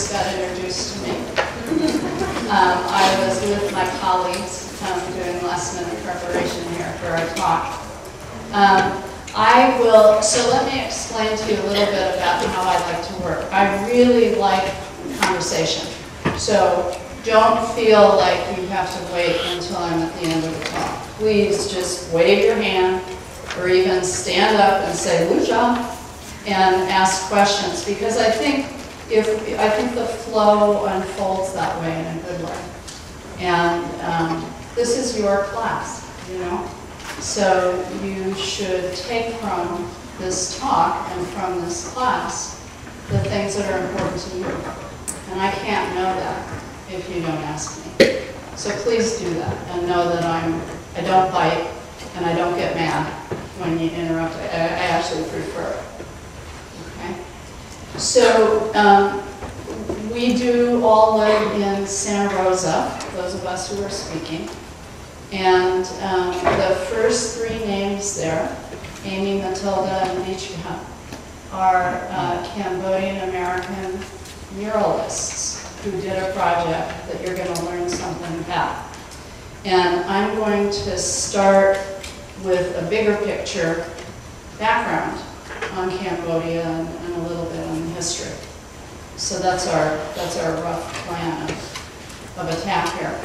just got introduced to me. I was with my colleagues doing last-minute preparation here for our talk. So let me explain to you a little bit about how I like to work. I really like conversation. So don't feel like you have to wait until I'm at the end of the talk. Please just wave your hand or even stand up and say, Lucia, and ask questions, because I think the flow unfolds that way in a good way. And this is your class, you know? So you should take from this talk and from this class the things that are important to you. And I can't know that if you don't ask me. So please do that and know that I don't bite and I don't get mad when you interrupt. I actually prefer it. Okay? So we do all live in Santa Rosa, those of us who are speaking. And the first three names there, Amy, Matilda, and Lichka, are Cambodian American muralists who did a project that you're going to learn something about. And I'm going to start with a bigger picture background on Cambodia and a little bit on the history. So that's our rough plan of attack here.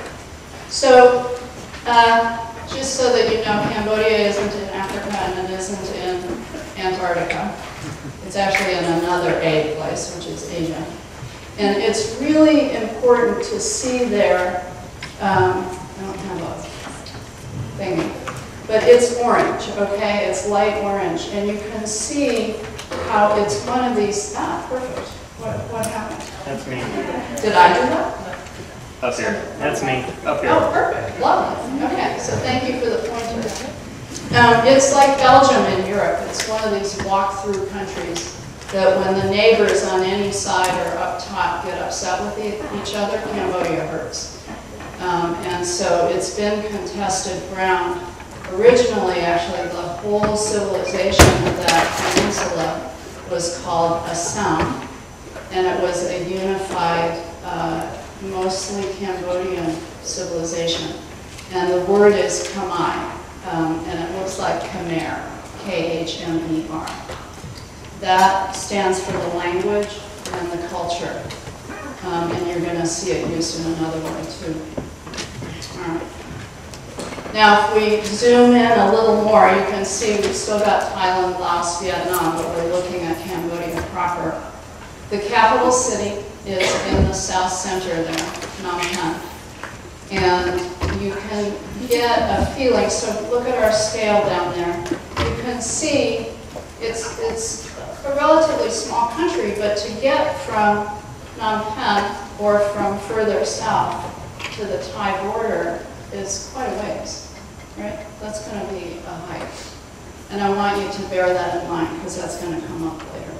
So just so that you know, Cambodia isn't in Africa and it isn't in Antarctica. It's actually in another A place, which is Asia. And it's really important to see there, I don't have a thingy, but it's orange, okay? It's light orange. And you can see how it's one of these, perfect. What happened? That's me. Did I do that? Up here. That's me. Up here. Oh, perfect. Lovely. Okay, so thank you for the pointer. It's like Belgium in Europe. It's one of these walk-through countries that when the neighbors on any side or up top get upset with each other, Cambodia hurts. And so it's been contested ground. Originally, actually, the whole civilization of that peninsula was called Assam, and it was a unified, mostly Cambodian civilization. And the word is Khmer, and it looks like Khmer, K-H-M-E-R. That stands for the language and the culture. And you're going to see it used in another way, too. All right. Now, if we zoom in a little more, you can see we've still got Thailand, Laos, Vietnam, but we're looking at Cambodia proper. The capital city is in the south center there, Phnom Penh. And you can get a feeling, so look at our scale down there. You can see it's a relatively small country, but to get from Phnom Penh or from further south to the Thai border is quite a ways, right? That's going to be a hike. And I want you to bear that in mind because that's going to come up later.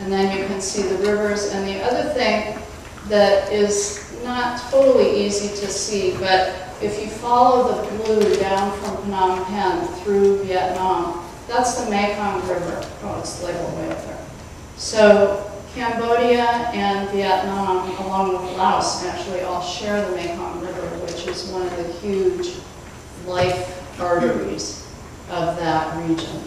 And then you can see the rivers. And the other thing that is not totally easy to see, but if you follow the blue down from Phnom Penh through Vietnam, that's the Mekong River. Oh, it's labeled way up there. So Cambodia and Vietnam, along with Laos, actually all share the Mekong River, which is one of the huge life arteries of that region.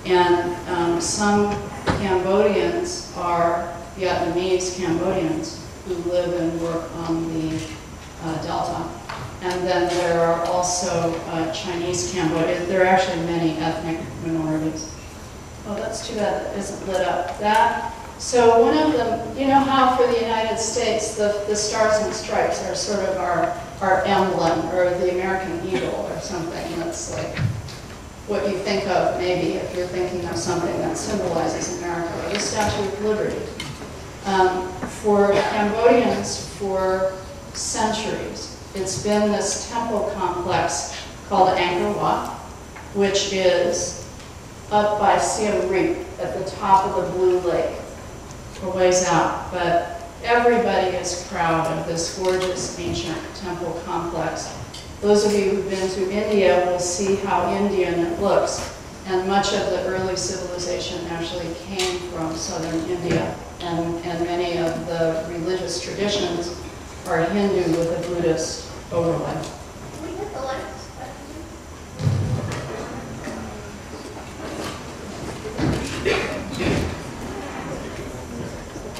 And some Cambodians are Vietnamese Cambodians who live and work on the Delta. And then there are also Chinese Cambodians. There are actually many ethnic minorities. Oh, that's too bad that isn't lit up. So one of them, you know how for the United States, the stars and stripes are sort of our emblem, or the American eagle or something that's like what you think of maybe if you're thinking of something that symbolizes America, or the Statue of Liberty. For Cambodians, for centuries, it's been this temple complex called Angkor Wat, which is up by Siem Reap at the top of the Blue Lake, a ways out. But everybody is proud of this gorgeous ancient temple complex. Those of you who've been to India will see how Indian it looks. And much of the early civilization actually came from southern India. and many of the religious traditions are Hindu with a Buddhist overlay. Can we hit the lights?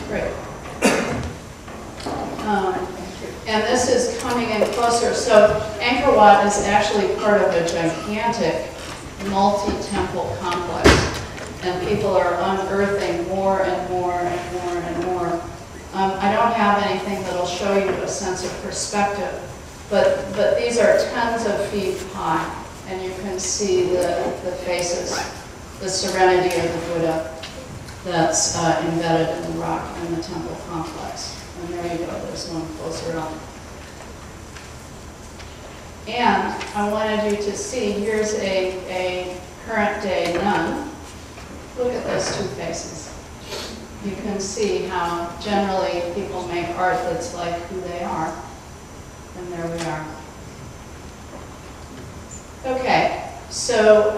Great. And this is coming in closer. So Angkor Wat is actually part of a gigantic multi-temple complex. And people are unearthing more and more and more and more. I don't have anything that'll show you a sense of perspective, but these are tens of feet high, and you can see the faces, the serenity of the Buddha that's embedded in the rock in the temple complex. And there you go, there's one closer up. And I wanted you to see, here's a current day nun. Look at those two faces. You can see how generally people make art that's like who they are. And there we are. Okay, so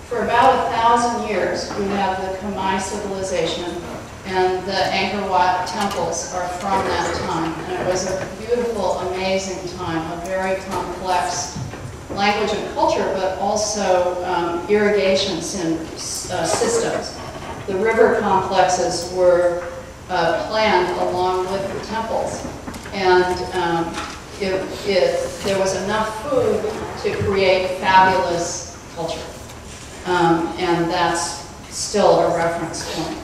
for about 1,000 years, we have the Khmer civilization, and the Angkor Wat temples are from that time. And it was a beautiful, amazing time, a very complex language and culture, but also irrigation systems. The river complexes were planned along with the temples, and there was enough food to create fabulous culture, and that's still a reference point.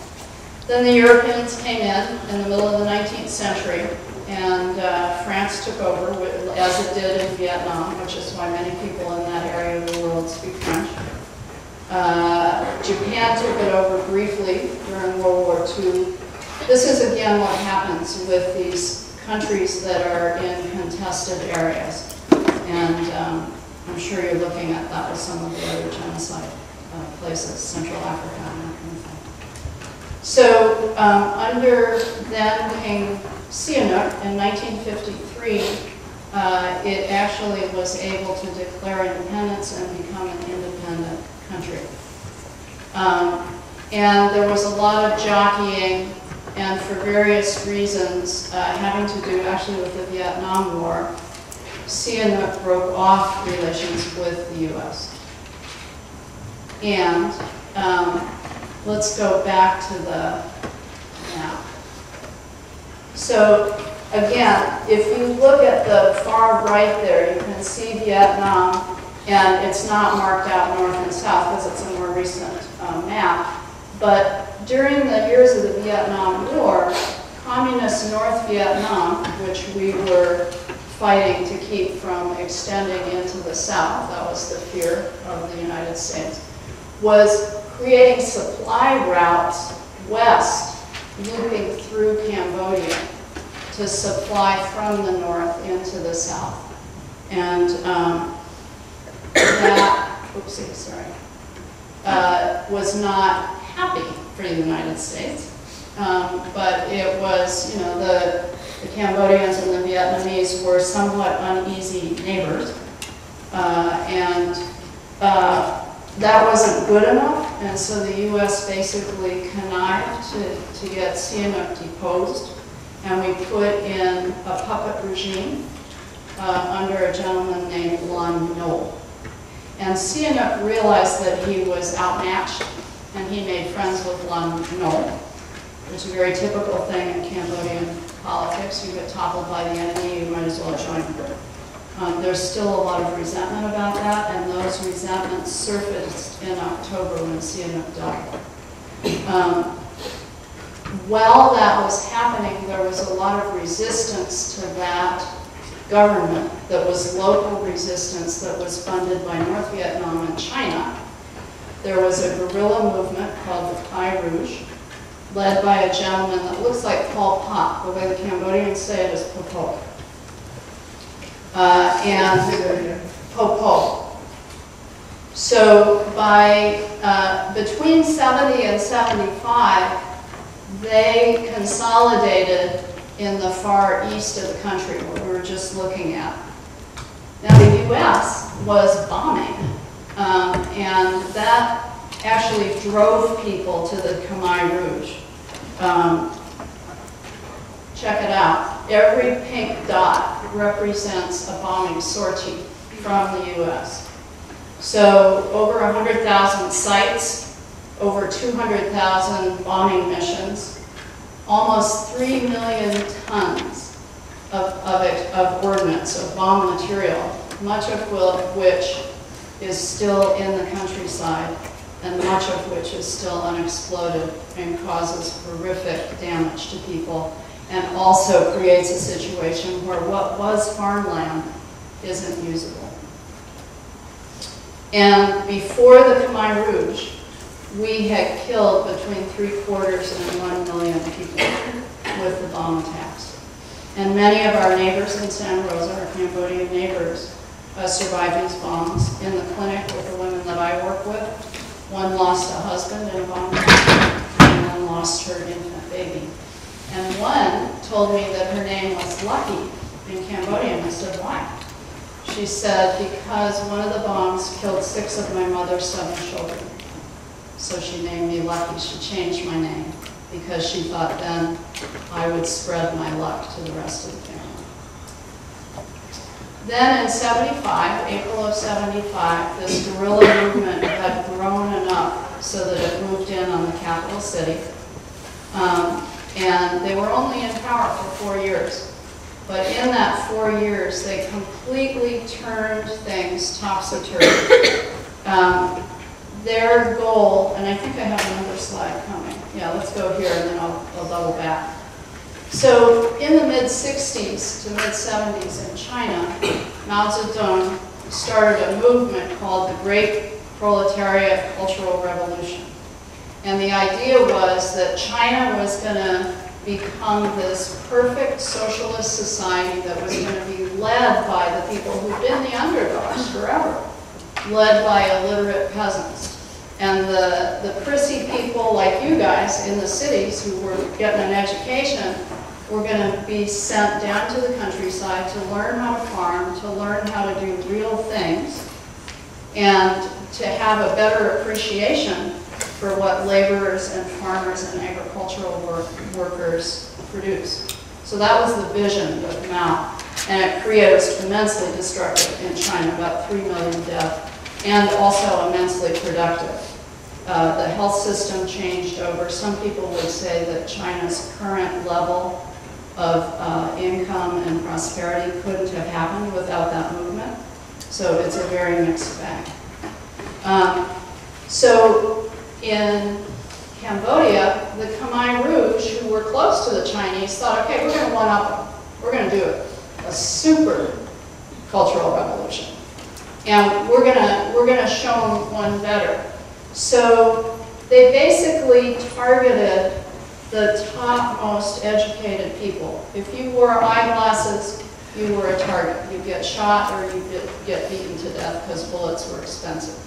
Then the Europeans came in the middle of the 19th century, and France took over, as it did in Vietnam, which is why many people in that area of the world speak French. Japan took it over briefly during World War II. This is again what happens with these countries that are in contested areas. And I'm sure you're looking at that with some of the other genocide places, Central Africa and that kind of thing. So under then King Sihanouk in 1953, it actually was able to declare independence and become an independent country. And there was a lot of jockeying, and for various reasons, having to do actually with the Vietnam War, Sihanouk broke off relations with the U.S. And let's go back to the map. So again, if you look at the far right there, you can see Vietnam, and it's not marked out north and south because it's a more recent map. But during the years of the Vietnam War, communist North Vietnam, which we were fighting to keep from extending into the south, that was the fear of the United States, was creating supply routes west, looping through Cambodia to supply from the north into the south. And that, oopsie, sorry, was not happy for the United States. But it was, the Cambodians and the Vietnamese were somewhat uneasy neighbors. That wasn't good enough, and so the U.S. basically connived to get Sihanouk deposed, and we put in a puppet regime under a gentleman named Lon Nol. And Sihanouk realized that he was outmatched, and he made friends with Lon Nol, which is a very typical thing in Cambodian politics. You get toppled by the enemy, you might as well join them. There's still a lot of resentment about that, and those resentments surfaced in October when Sihanouk died. While that was happening, there was a lot of resistance to that government that was local resistance that was funded by North Vietnam and China. There was a guerrilla movement called the Khmer Rouge, led by a gentleman that looks like Pol Pot. The way the Cambodians say it is Pol Pot. And Pol Pot. So by between 70 and 75, they consolidated in the far east of the country, what we were just looking at. Now the U.S. was bombing, and that actually drove people to the Khmer Rouge. check it out. Every pink dot represents a bombing sortie from the U.S. So over 100,000 sites, over 200,000 bombing missions, almost 3 million tons of ordnance, of bomb material, much of which is still in the countryside, and much of which is still unexploded and causes horrific damage to people, and also creates a situation where what was farmland isn't usable. And before the Khmer Rouge, we had killed between 3/4 and 1 million people with the bomb attacks. And many of our neighbors in Santa Rosa, our Cambodian neighbors, survived these bombs. In the clinic with the women that I work with, one lost a husband in a bomb attack, and one lost her infant baby. And one told me that her name was Lucky in Cambodian. I said, why? She said, because one of the bombs killed 6 of my mother's 7 children. So she named me Lucky. She changed my name because she thought then I would spread my luck to the rest of the family. Then in 75, April of 75, this guerrilla movement had grown enough so that it moved in on the capital city. And they were only in power for 4 years. But in that 4 years, they completely turned things topsy-turvy. Their goal, and I think I have another slide coming. Yeah, let's go here and then I'll double back. So in the mid-60s to mid-70s in China, Mao Zedong started a movement called the Great Proletariat Cultural Revolution. And the idea was that China was going to become this perfect socialist society that was going to be led by the people who've been the underdogs forever, led by illiterate peasants. And the prissy people like you guys in the cities who were getting an education were going to be sent down to the countryside to learn how to farm, to learn how to do real things, and to have a better appreciation for what laborers and farmers and agricultural workers produce. So that was the vision of Mao, and it was immensely destructive in China, about 3 million dead, and also immensely productive. The health system changed over. Some people would say that China's current level of income and prosperity couldn't have happened without that movement. So it's a very mixed bag. So in Cambodia, the Khmer Rouge, who were close to the Chinese, thought, okay, we're going to one-up them. We're going to do it. A super cultural revolution. And we're going to show them one better. So they basically targeted the topmost educated people. If you wore eyeglasses, you were a target. You'd get shot or you'd get beaten to death because bullets were expensive.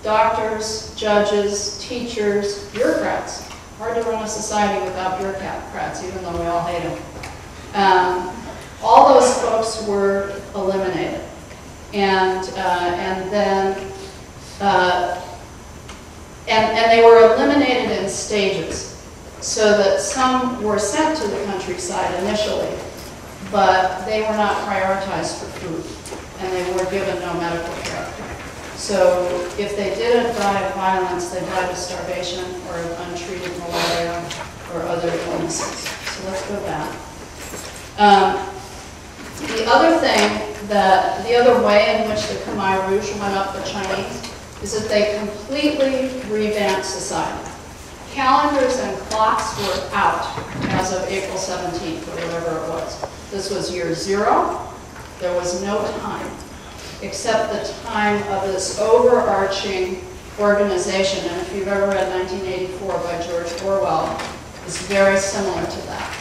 Doctors, judges, teachers, bureaucrats. Hard to run a society without bureaucrats, even though we all hate them. All those folks were eliminated. And they were eliminated in stages, so that some were sent to the countryside initially, but they were not prioritized for food, and they were given no medical care. So if they didn't die of violence, they died of starvation or of untreated malaria or other illnesses. So let's go back. The other way in which the Khmer Rouge went up the Chinese is that they completely revamped society. Calendars and clocks were out as of April 17th or whatever it was. This was year 0. There was no time except the time of this overarching organization. And if you've ever read 1984 by George Orwell, it's very similar to that.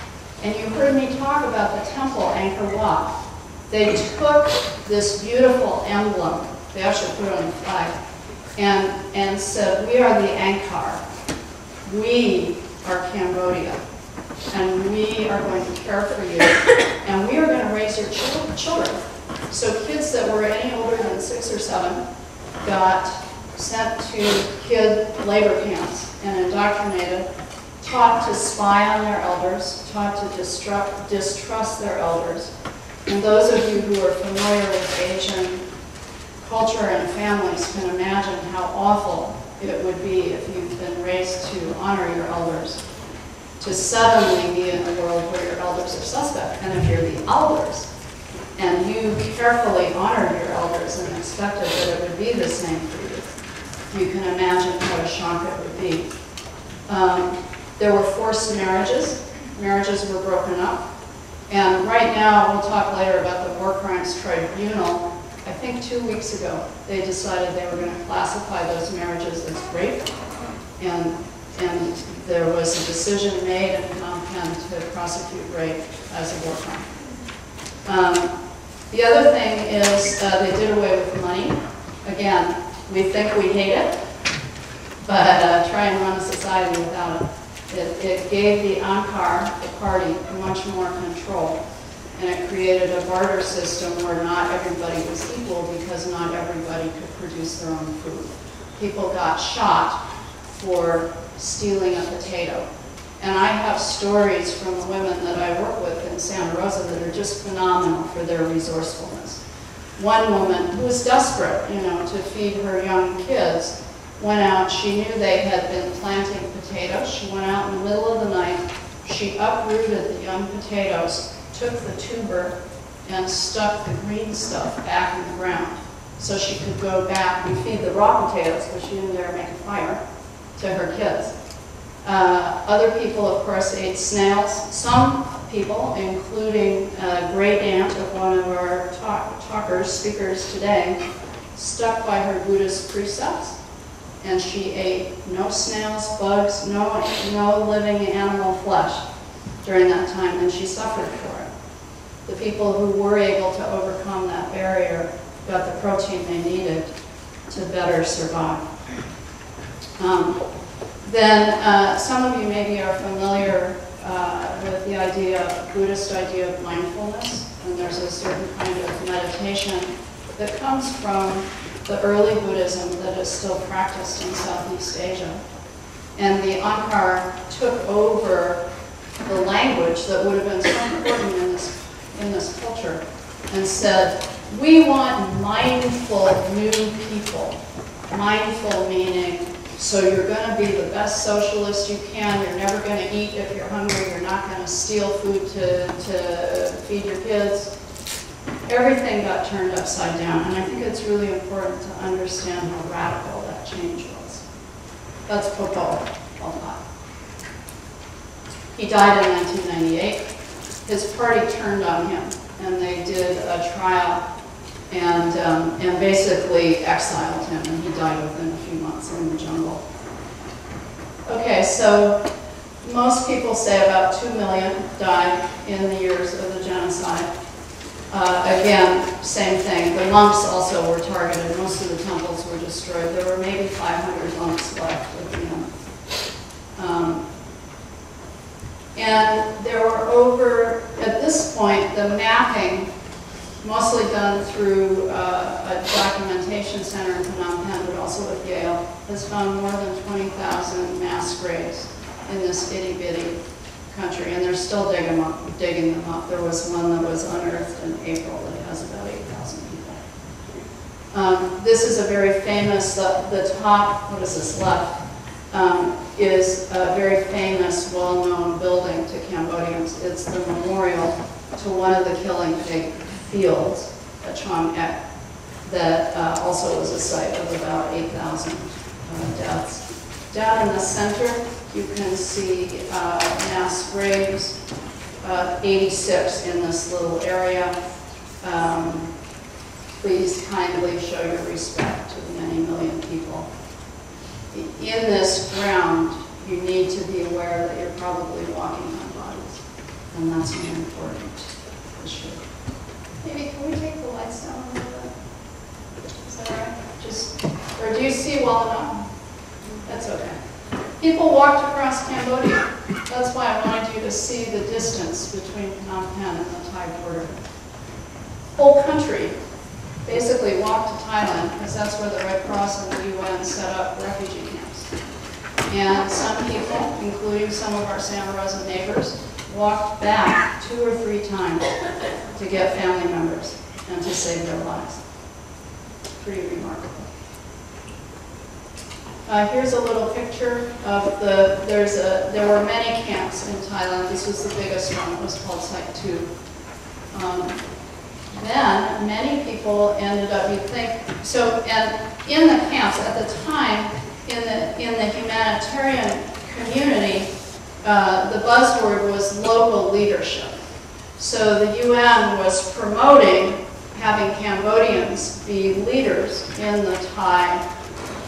And you heard me talk about the temple, Angkor Wat. They took this beautiful emblem, they actually put it on the flag, and said, we are the Angkar. We are Cambodia. And we are going to care for you. And we are going to raise your children. So kids that were any older than 6 or 7 got sent to kid labor camps and indoctrinated taught to spy on their elders, taught to distrust their elders. And those of you who are familiar with Asian culture and families can imagine how awful it would be if you've been raised to honor your elders, to suddenly be in a world where your elders are suspect. And if you're the elders, and you carefully honored your elders and expected that it would be the same for you, you can imagine what a shock it would be. There were forced marriages. Marriages were broken up. And right now, we'll talk later about the War Crimes Tribunal. I think 2 weeks ago, they decided they were going to classify those marriages as rape. And there was a decision made in Phnom Penh to prosecute rape as a war crime. The other thing is they did away with money. Again, we think we hate it, but try and run a society without it. It gave the Ankar, the party, much more control. And it created a barter system where not everybody was equal because not everybody could produce their own food. People got shot for stealing a potato. And I have stories from the women that I work with in Santa Rosa that are just phenomenal for their resourcefulness. One woman who was desperate, to feed her young kids, went out. She knew they had been planting potatoes. She went out in the middle of the night. She uprooted the young potatoes, took the tuber, and stuck the green stuff back in the ground so she could go back and feed the raw potatoes, because she didn't dare make a fire, to her kids. Other people, of course, ate snails. Some people, including a great aunt of one of our speakers today, stuck by her Buddhist precepts, and she ate no snails, bugs, no living animal flesh during that time, and she suffered for it. The people who were able to overcome that barrier got the protein they needed to better survive. Then some of you maybe are familiar with the Buddhist idea of mindfulness, and there's a certain kind of meditation that comes from the early Buddhism that is still practiced in Southeast Asia. And the Ankar took over the language that would have been so important in this culture and said, we want mindful new people. Mindful meaning, so you're going to be the best socialist you can, you're never going to eat if you're hungry, you're not going to steal food to feed your kids. Everything got turned upside down, and I think it's really important to understand how radical that change was. That's Pol Pot. He died in 1998. His party turned on him, and they did a trial and basically exiled him, and he died within a few months in the jungle. Okay, so most people say about 2 million died in the years of the genocide. Again, same thing. The monks also were targeted. Most of the temples were destroyed. There were maybe 500 monks left at the end. And there were at this point, the mapping, mostly done through a documentation center in Phnom Penh, but also at Yale, has found more than 20,000 mass graves in this itty-bitty country, and they're still digging them up. There was one that was unearthed in April that has about 8,000 people. This is a very famous, the top, what is this left, is a very famous, well-known building to Cambodians. It's the memorial to one of the killing fields at Chong Ek that also was a site of about 8,000 deaths. Down in the center, you can see mass graves, 86 in this little area. Please kindly show your respect to the many million people. In this ground, you need to be aware that you're probably walking on bodies, and that's an important issue. Maybe can we take the lights down a little bit? Is that all right? Or do you see well enough? That's okay. People walked across Cambodia. That's why I wanted you to see the distance between Phnom Penh and the Thai border. Whole country basically walked to Thailand because that's where the Red Cross and the UN set up refugee camps. And some people, including some of our Santa Rosa neighbors, walked back 2 or 3 times to get family members and to save their lives. Pretty remarkable. Here's a little picture of there were many camps in Thailand. This was the biggest one. It was called Site 2. Then many people ended up, you'd think, so, and in the camps at the time, in the humanitarian community, the buzzword was local leadership. So the UN was promoting having Cambodians be leaders in the Thai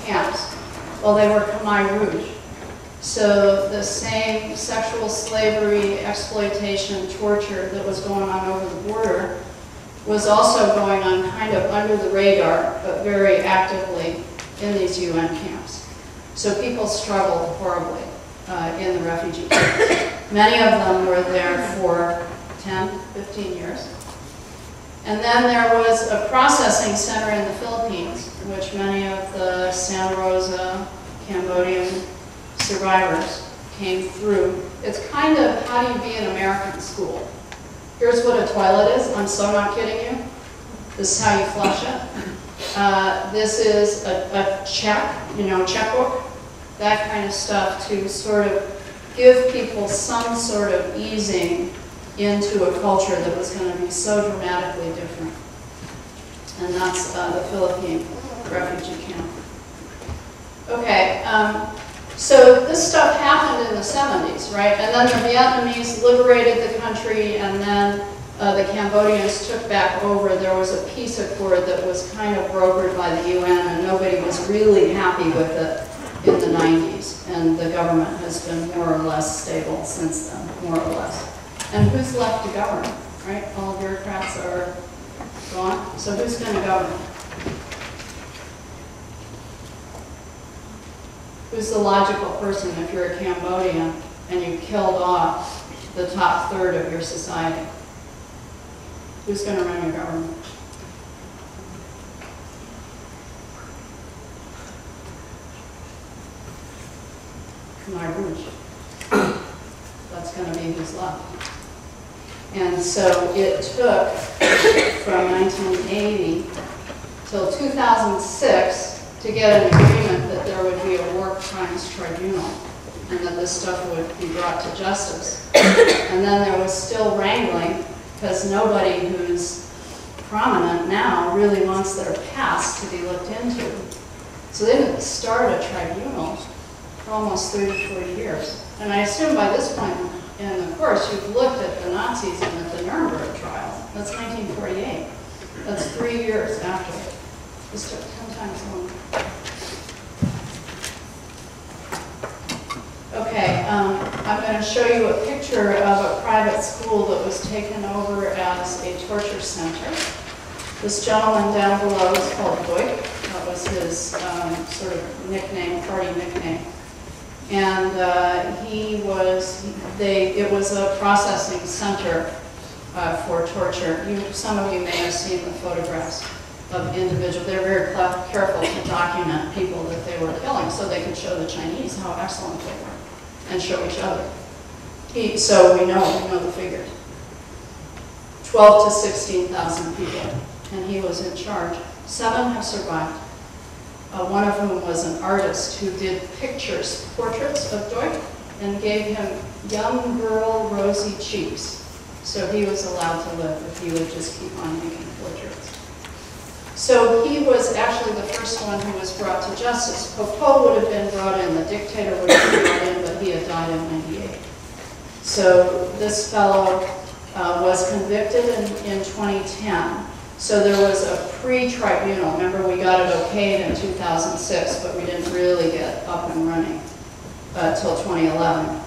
camps. Well, they were Khmer Rouge. So the same sexual slavery, exploitation, torture that was going on over the border was also going on kind of under the radar, but very actively in these UN camps. So people struggled horribly in the refugee camps. Many of them were there for 10, 15 years. And then there was a processing center in the Philippines, which many of the Santa Rosa Cambodian survivors came through. It's kind of, how do you be an American school? Here's what a toilet is. I'm so not kidding you. This is how you flush it. This is a check, checkbook, that kind of stuff to sort of give people some sort of easing into a culture that was going to be so dramatically different. And that's the Philippine refugee camp. Okay, so this stuff happened in the 70s, right? And then the Vietnamese liberated the country, and then the Cambodians took back over. There was a peace accord that was kind of brokered by the UN, and nobody was really happy with it in the 90s. And the government has been more or less stable since then, more or less. And who's left to govern, right? All bureaucrats are gone. So who's going to govern? Who's the logical person if you're a Cambodian and you killed off the top third of your society? Who's going to run your government? Khmer Rouge. That's going to be who's left. And so it took from 1980 till 2006 to get an agreement that there would be a war crimes tribunal and that this stuff would be brought to justice. And then there was still wrangling because nobody who's prominent now really wants their past to be looked into. So they didn't start a tribunal for almost 30, 40 years. And I assume by this point in the course, you've looked at the Nazis and at the Nuremberg trials. That's 1948. That's 3 years after. This took 10 times longer. Okay, I'm going to show you a picture of a private school that was taken over as a torture center. This gentleman down below is called Boyk. That was his sort of nickname, party nickname. And it was a processing center for torture. Some of you may have seen the photographs of individuals. They're very careful to document people that they were killing so they could show the Chinese how excellent they were and show each other. So we know the figures. 12 to 16,000 people, and he was in charge. 7 have survived. One of whom was an artist who did portraits of Doik, and gave him young girl rosy cheeks. So he was allowed to live if he would just keep on making portraits. So he was actually the first one who was brought to justice. Pol Pot would have been brought in, the dictator would have been brought in, but he had died in 98. So this fellow was convicted in 2010. So there was a pre-tribunal. Remember, we got it okayed in 2006, but we didn't really get up and running until 2011.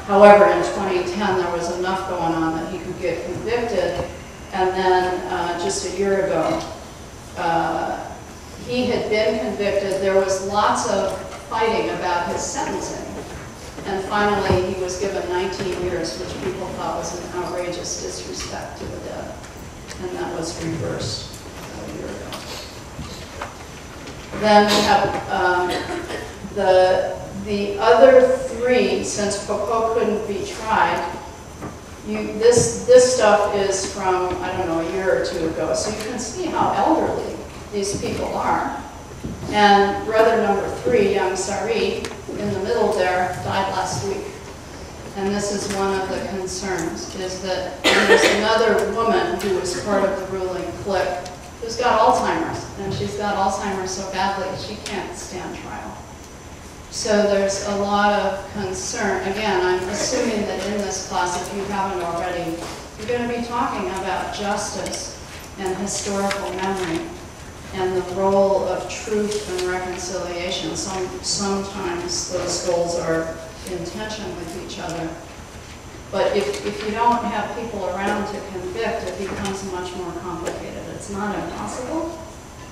However, in 2010, there was enough going on that he could get convicted. And then just a year ago, he had been convicted. There was lots of fighting about his sentencing. And finally, he was given 19 years, which people thought was an outrageous disrespect to the dead. And that was reversed a year ago. Then we have The other three, since Popo couldn't be tried, this stuff is from, I don't know, a year or two ago. So you can see how elderly these people are. And brother number 3, young Sari, in the middle there, died last week. And this is one of the concerns, is that there's another woman who was part of the ruling clique who's got Alzheimer's. And she's got Alzheimer's so badly she can't stand trial. So there's a lot of concern. Again, I'm assuming that in this class, if you haven't already, you're going to be talking about justice and historical memory and the role of truth and reconciliation. Sometimes those goals are in tension with each other. But if you don't have people around to convict, it becomes much more complicated. It's not impossible,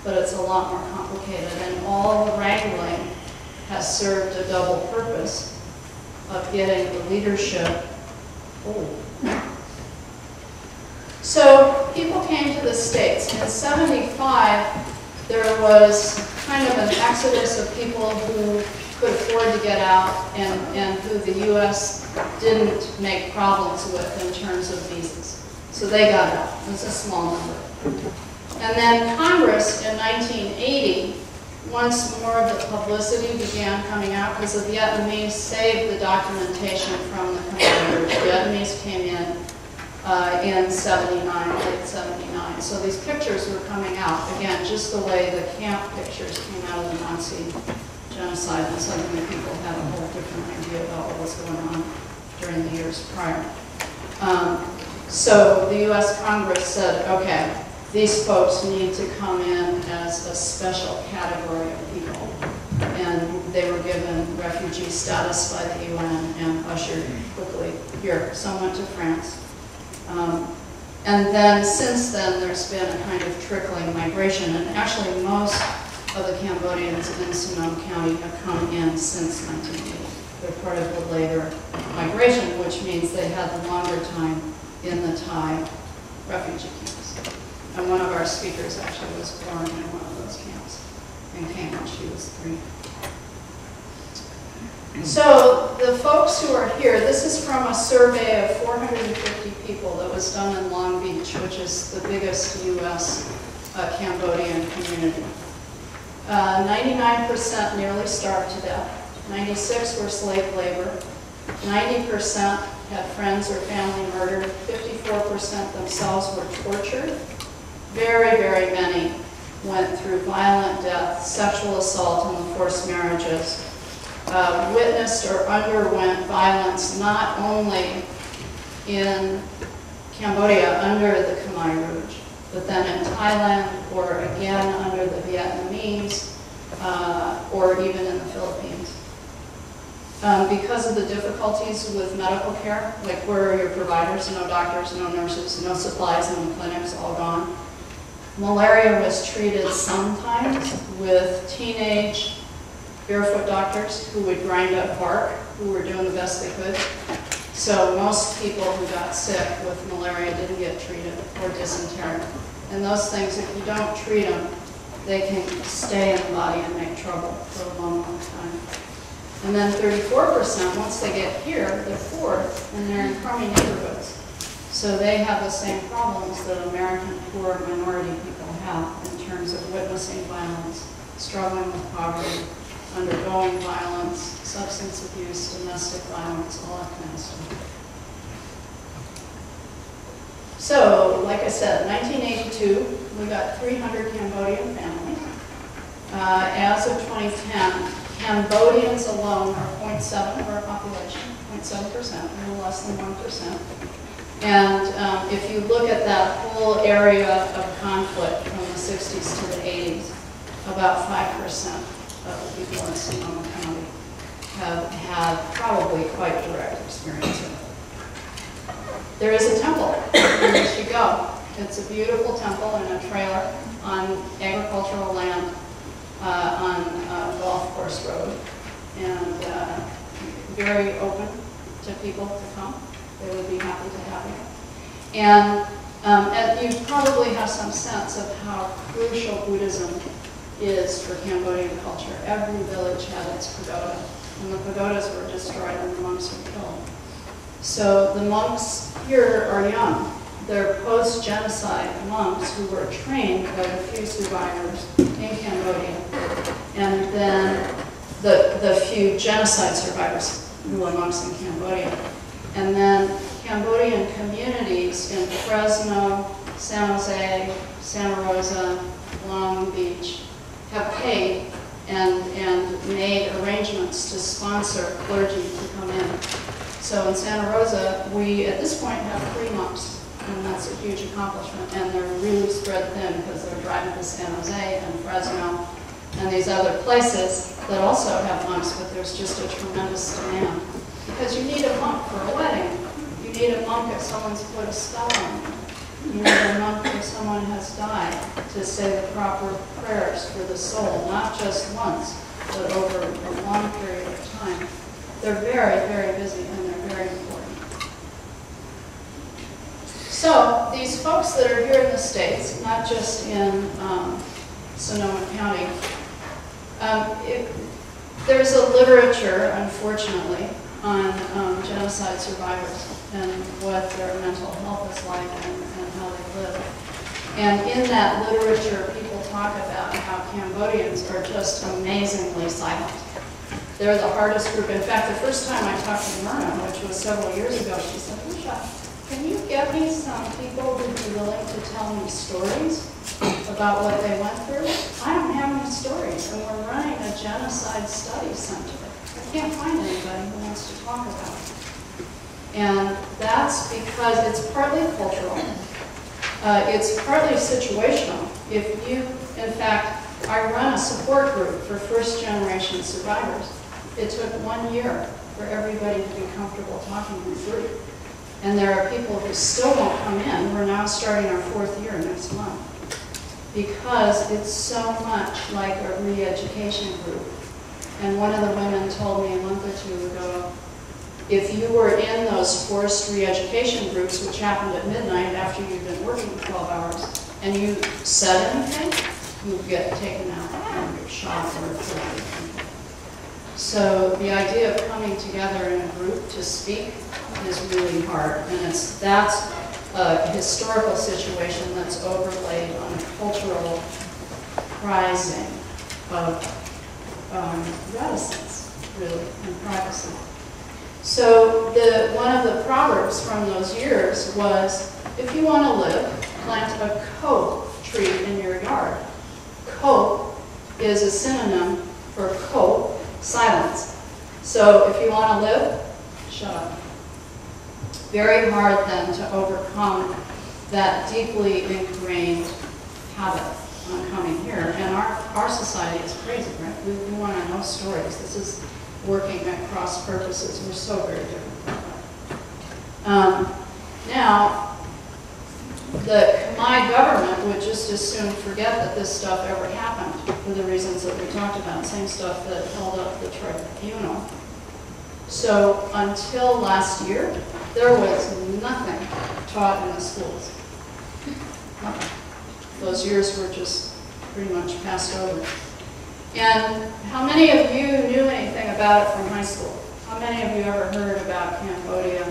but it's a lot more complicated. And all the wrangling has served a double purpose of getting the leadership. So people came to the States. In '75, there was kind of an exodus of people who could afford to get out and who the U.S. didn't make problems with in terms of visas. So they got out. It was a small number. And then Congress in 1980, once more of the publicity began coming out because the Vietnamese saved the documentation from the Khmer Rouge. The Vietnamese came in 79, late 79. So these pictures were coming out, again, just the way the camp pictures came out of the Nazi genocide, and suddenly people had a whole different idea about what was going on during the years prior. So the U.S. Congress said, okay, these folks need to come in as a special category of people. And they were given refugee status by the UN and ushered quickly here. Some went to France. And then since then, there's been a kind of trickling migration. And actually, most of the Cambodians in Sonoma County have come in since 1980. They're part of the later migration, which means they had the longer time in the Thai refugee camps. And one of our speakers actually was born in one of those camps and came when she was 3. So the folks who are here, this is from a survey of 450 people that was done in Long Beach, which is the biggest U.S. Cambodian community. 99% nearly starved to death. 96% were slave labor. 90% had friends or family murdered. 54% themselves were tortured. Very, very many went through violent death, sexual assault, and forced marriages. Witnessed or underwent violence not only in Cambodia under the Khmer Rouge, but then in Thailand, or again under the Vietnamese, or even in the Philippines. Because of the difficulties with medical care, like where are your providers? No doctors, no nurses, no supplies, no clinics, all gone. Malaria was treated sometimes with teenage barefoot doctors who would grind up bark, who were doing the best they could. So most people who got sick with malaria didn't get treated, or dysentery. And those things, if you don't treat them, they can stay in the body and make trouble for a long, long time. And then 34%, once they get here, they're poor, and they're in crummy neighborhoods. So they have the same problems that American poor minority people have in terms of witnessing violence, struggling with poverty, undergoing violence, substance abuse, domestic violence, all that kind of stuff. So, like I said, 1982, we got 300 Cambodian families. As of 2010, Cambodians alone are 0.7 of our population, 0.7%, a little less than 1%. And if you look at that whole area of conflict from the 60s to the 80s, about 5% of the people in Sonoma County have had probably quite direct experience of it. There is a temple in which you go. It's a beautiful temple in a trailer on agricultural land on Golf Course Road, and very open to people to come. They would be happy to have you. And you probably have some sense of how crucial Buddhism is for Cambodian culture. Every village had its pagoda. and the pagodas were destroyed and the monks were killed. So the monks here are young. They're post-genocide monks who were trained by the few survivors in Cambodia, and then the few genocide survivors who were monks in Cambodia. And then Cambodian communities in Fresno, San Jose, Santa Rosa, Long Beach have paid and made arrangements to sponsor clergy to come in. So in Santa Rosa, we at this point have 3 monks, and that's a huge accomplishment. And they're really spread thin because they're driving to San Jose and Fresno and these other places that also have monks, but there's just a tremendous demand. Because you need a monk for a wedding. You need a monk if someone's put a spell on you. You need a monk if someone has died to say the proper prayers for the soul, not just once, but over a long period of time. They're very, very busy and they're very important. So these folks that are here in the States, not just in Sonoma County, there's a literature, unfortunately, on genocide survivors and what their mental health is like and how they live. And in that literature, people talk about how Cambodians are just amazingly silent. They're the hardest group. In fact, the first time I talked to Myrna, which was several years ago, she said, Lucia, can you get me some people who'd be willing to tell me stories about what they went through? I don't have any stories, and we're running a genocide study center. I can't find anybody who wants to talk about it. And that's because it's partly cultural. It's partly situational. If you, in fact, I run a support group for first-generation survivors. It took 1 year for everybody to be comfortable talking them through. And there are people who still won't come in. We're now starting our 4th year next month. Because it's so much like a re-education group. And one of the women told me a month or 2 ago, if you were in those forced re-education groups, which happened at midnight after you'd been working 12 hours, and you said anything, you would get taken out and get shot or killed. So the idea of coming together in a group to speak is really hard, and that's a historical situation that's overlaid on a cultural prizing of reticence, really, and privacy. So one of the proverbs from those years was, if you want to live, plant a cope tree in your yard. Cope is a synonym for cope, silence. So if you want to live, shut up. Very hard then to overcome that deeply ingrained habit on coming here. And our society is crazy, right? We want to know stories. This is working at cross purposes. We're so very different. Now, the Khmer government would just as soon forget that this stuff ever happened for the reasons that we talked about, same stuff that held up the tribunal. So until last year, there was nothing taught in the schools. Nothing. Those years were just pretty much passed over. And how many of you knew anything about it from high school? How many of you ever heard about Cambodia?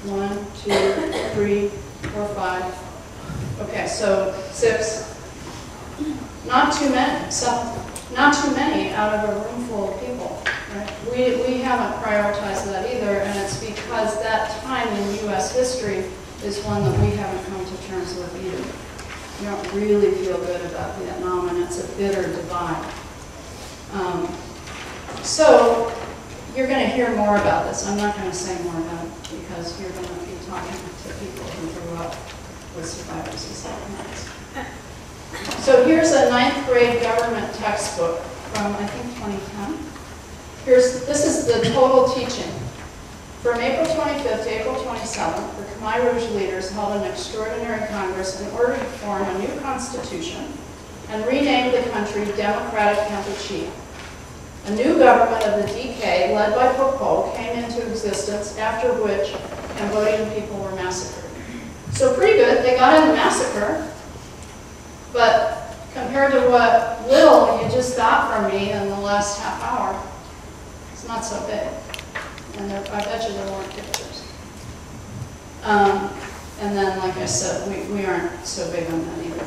1, 2, 3, 4, 5. Okay, so 6. Not too many. Not too many out of a room full of people. Right? We haven't prioritized that either, and it's because that time in U.S. history is one that we haven't come to terms with either. We don't really feel good about Vietnam, and it's a bitter divide. So you're going to hear more about this. I'm not going to say more about it because you're going to be talking to people who grew up with survivors of settlements. So here's a 9th grade government textbook from, I think, 2010. This is the total teaching. From April 25th to April 27th, the Khmer Rouge leaders held an extraordinary Congress in order to form a new constitution and rename the country Democratic Kampuchea. A new government of the DK, led by Pol Pot, came into existence, after which Cambodian people were massacred. So pretty good. They got in the massacre, but compared compared to what little you just got from me in the last half hour, it's not so big. And I bet you there weren't pictures. And then, like I said, we aren't so big on that either.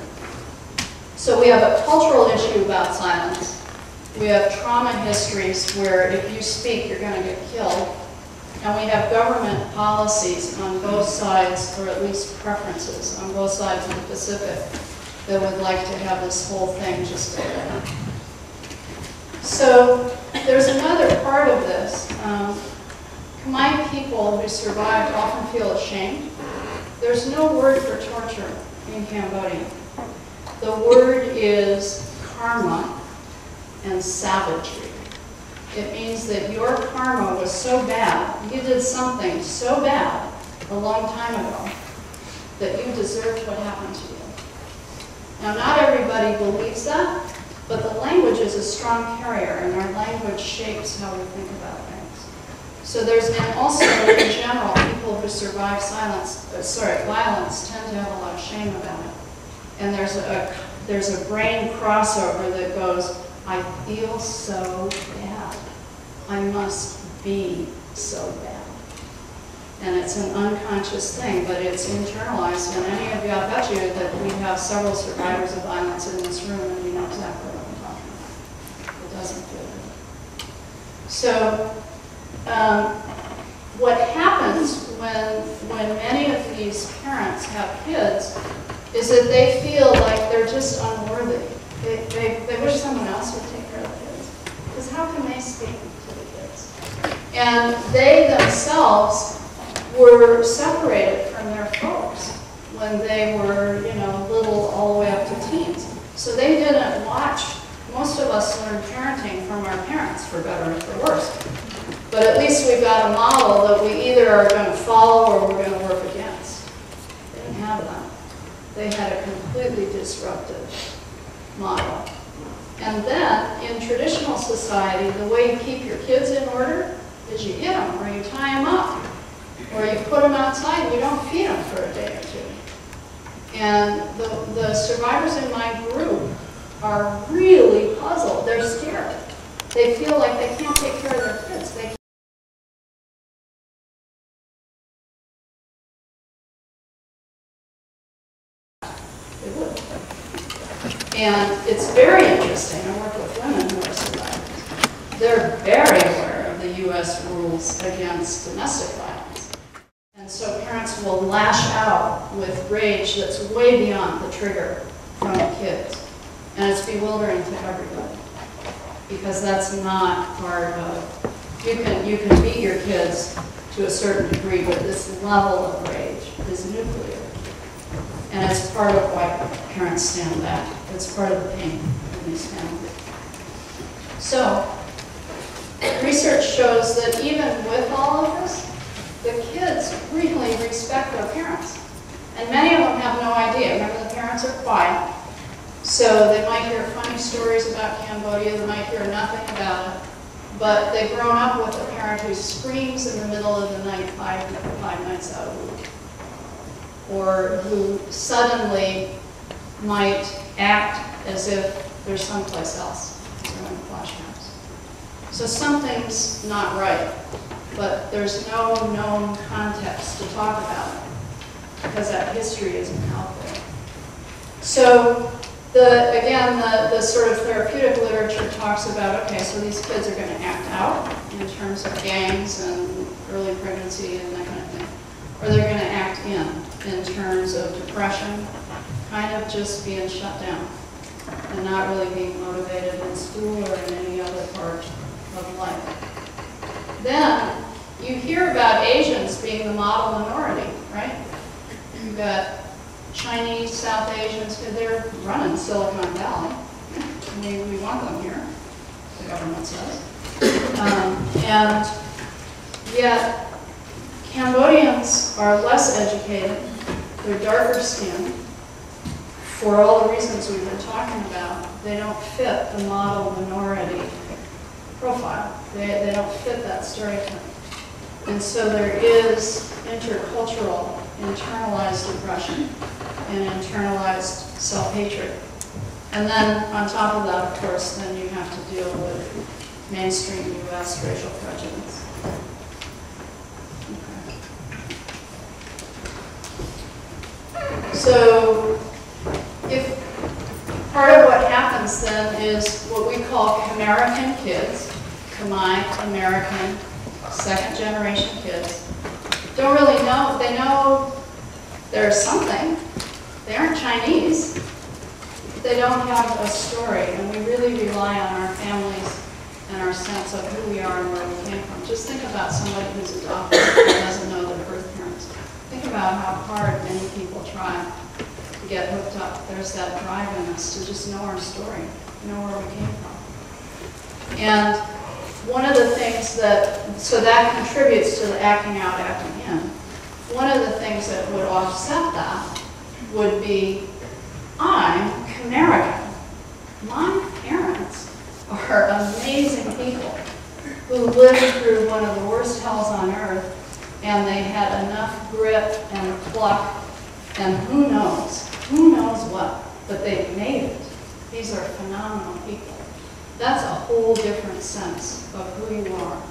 So we have a cultural issue about silence. We have trauma histories where if you speak, you're going to get killed. And we have government policies on both sides, or at least preferences on both sides of the Pacific, that would like to have this whole thing just go down. So there's another part of this. Khmer people who survived often feel ashamed. There's no word for torture in Cambodia. The word is karma and savagery. It means that your karma was so bad, you did something so bad a long time ago, that you deserved what happened to you. Now, not everybody believes that, but the language is a strong carrier, and our language shapes how we think about things. So there's, and also in general, people who survive violence tend to have a lot of shame about it. And there's a brain crossover that goes, I feel so bad. I must be so bad. And it's an unconscious thing, but it's internalized. And any of you, I bet you that we have several survivors of violence in this room, and you know exactly what I'm talking about. It doesn't feel good. So what happens when many of these parents have kids is that they feel like they're just unworthy. They wish someone else would take care of the kids. Because how can they speak to the kids? And they themselves were separated from their folks when they were, little all the way up to teens. So they didn't watch. Most of us learn parenting from our parents, for better or for worse. But at least we've got a model that we either are going to follow or we're going to work against. They didn't have that. They had a completely disruptive model. And then, in traditional society, the way you keep your kids in order is you hit them, or you tie them up, or you put them outside and you don't feed them for a day or two. And the survivors in my group are really puzzled. They're scared. They feel like they can't take care of their kids. They would. And it's very interesting. I work with women who are survivors. They're very aware of the U.S. rules against domestic violence. And so parents will lash out with rage that's way beyond the trigger from the kids. And it's bewildering to everybody. Because that's not part of, you can beat your kids to a certain degree, but this level of rage is nuclear. And it's part of why parents stand back. It's part of the pain in these families. So, research shows that even with all of this, the kids really respect their parents. And many of them have no idea. Remember, the parents are quiet. So they might hear funny stories about Cambodia, they might hear nothing about it, but they've grown up with a parent who screams in the middle of the night five nights out of the week, or who suddenly might act as if they're someplace else during flashbacks. So something's not right, but there's no known context to talk about it, because that history isn't out there. So, again, the sort of therapeutic literature talks about, okay, so these kids are going to act out in terms of gangs and early pregnancy and that kind of thing. Or they're going to act in terms of depression, kind of just being shut down and not really being motivated in school or in any other part of life. Then you hear about Asians being the model minority, right? You've got Chinese, South Asians, they're running Silicon Valley. We want them here, the government says. And yet, Cambodians are less educated, they're darker skinned. For all the reasons we've been talking about, they don't fit the model minority profile. They don't fit that stereotype. And so there is intercultural, internalized aggression and internalized self-hatred And then on top of that, of course, then you have to deal with mainstream U.S. racial prejudice. Okay. So if part of what happens then is what we call Khmer kids, Khmer American, second generation kids, don't really know, they know there's something. They aren't Chinese. They don't have a story, and we really rely on our families and our sense of who we are and where we came from. Just think about somebody who's adopted and doesn't know their birth parents. Think about how hard many people try to get hooked up. There's that drive in us to just know our story, know where we came from. And one of the things that, so that contributes to the acting out, acting in. One of the things that would offset that would be, I'm American. My parents are amazing people who lived through one of the worst hells on earth, and they had enough grit and pluck, and who knows what, but they made it. These are phenomenal people. That's a whole different sense of who you are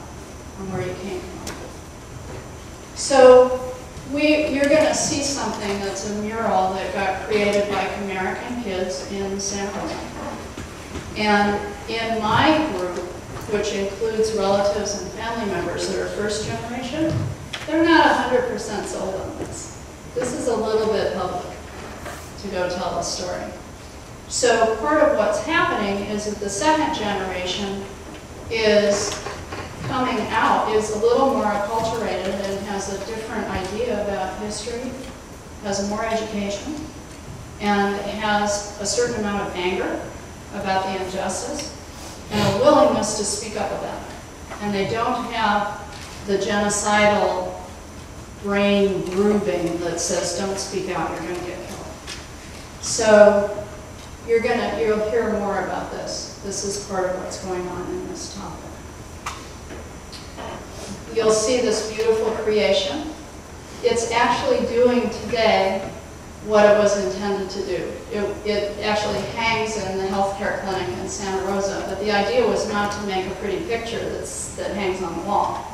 and where you came from. So you're going to see something that's a mural that got created by Khmer Kids in San Jose. And in my group, which includes relatives and family members that are first generation, they're not 100% sold on this. This is a little bit public to go tell the story. So part of what's happening is that the second generation is coming out, is a little more acculturated and has a different idea about history, has more education, and has a certain amount of anger about the injustice, and a willingness to speak up about it. And they don't have the genocidal brain grooving that says, don't speak out, you're going to get killed. So you'll hear more about this. This is part of what's going on in this topic. You'll see this beautiful creation. It's actually doing today what it was intended to do. It actually hangs in the healthcare clinic in Santa Rosa, but the idea was not to make a pretty picture that hangs on the wall.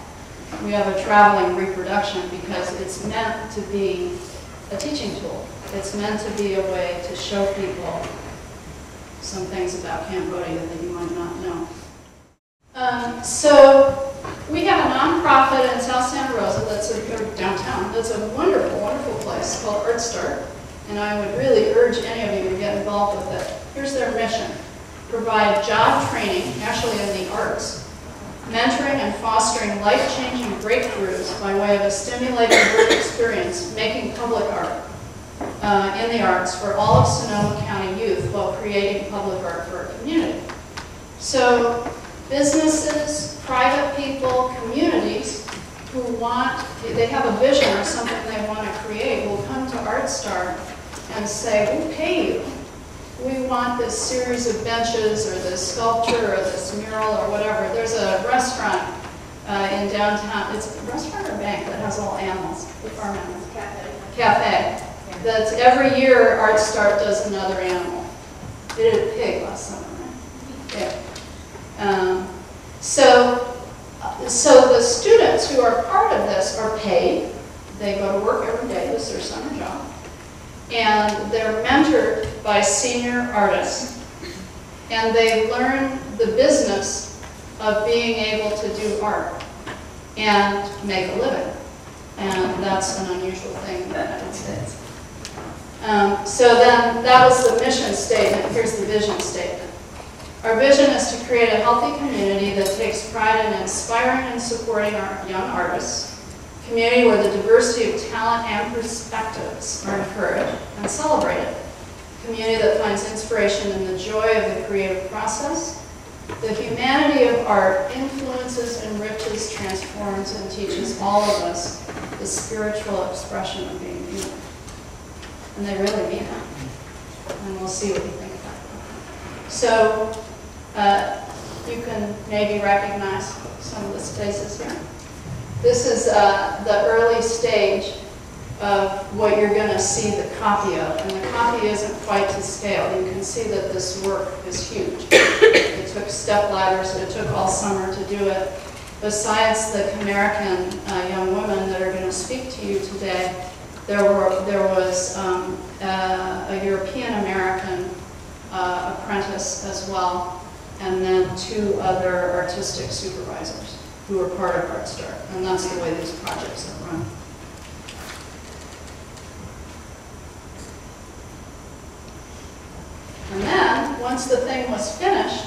We have a traveling reproduction because it's meant to be a teaching tool. It's meant to be a way to show people some things about Cambodia that you might not know. So we have a nonprofit in South Santa Rosa or downtown. That's a wonderful, wonderful place called Art Start, and I would really urge any of you to get involved with it. Here's their mission: provide job training, actually in the arts, mentoring and fostering life-changing breakthroughs by way of a stimulating work experience, making public art in the arts for all of Sonoma County youth while creating public art for our community. So businesses, private people, communities who they have a vision or something they want to create will come to ArtStar and say, we'll pay you. We want this series of benches or this sculpture or this mural or whatever. There's a restaurant in downtown. It's a restaurant or bank that has all animals, the farm animals. Cafe. That's every year ArtStart does another animal. They did a pig last summer, right? Yeah. So the students who are part of this are paid. They go to work every day. This is their summer job. And they're mentored by senior artists. And they learn the business of being able to do art and make a living. And that's an unusual thing in the United States. So then that was the mission statement. Here's the vision statement. Our vision is to create a healthy community that takes pride in inspiring and supporting our young artists, a community where the diversity of talent and perspectives are encouraged and celebrated, a community that finds inspiration in the joy of the creative process. The humanity of art influences, enriches, transforms, and teaches all of us the spiritual expression of being human. And they really mean that. And we'll see what you think about that. So you can maybe recognize some of the spaces here. This is the early stage of what you're going to see the copy of. And the copy isn't quite to scale. You can see that this work is huge. It took step ladders. It took all summer to do it. Besides the Khmer young women that are going to speak to you today, there was a European-American apprentice as well, and then 2 other artistic supervisors who were part of Art Start. And that's the way these projects are run. And then, once the thing was finished,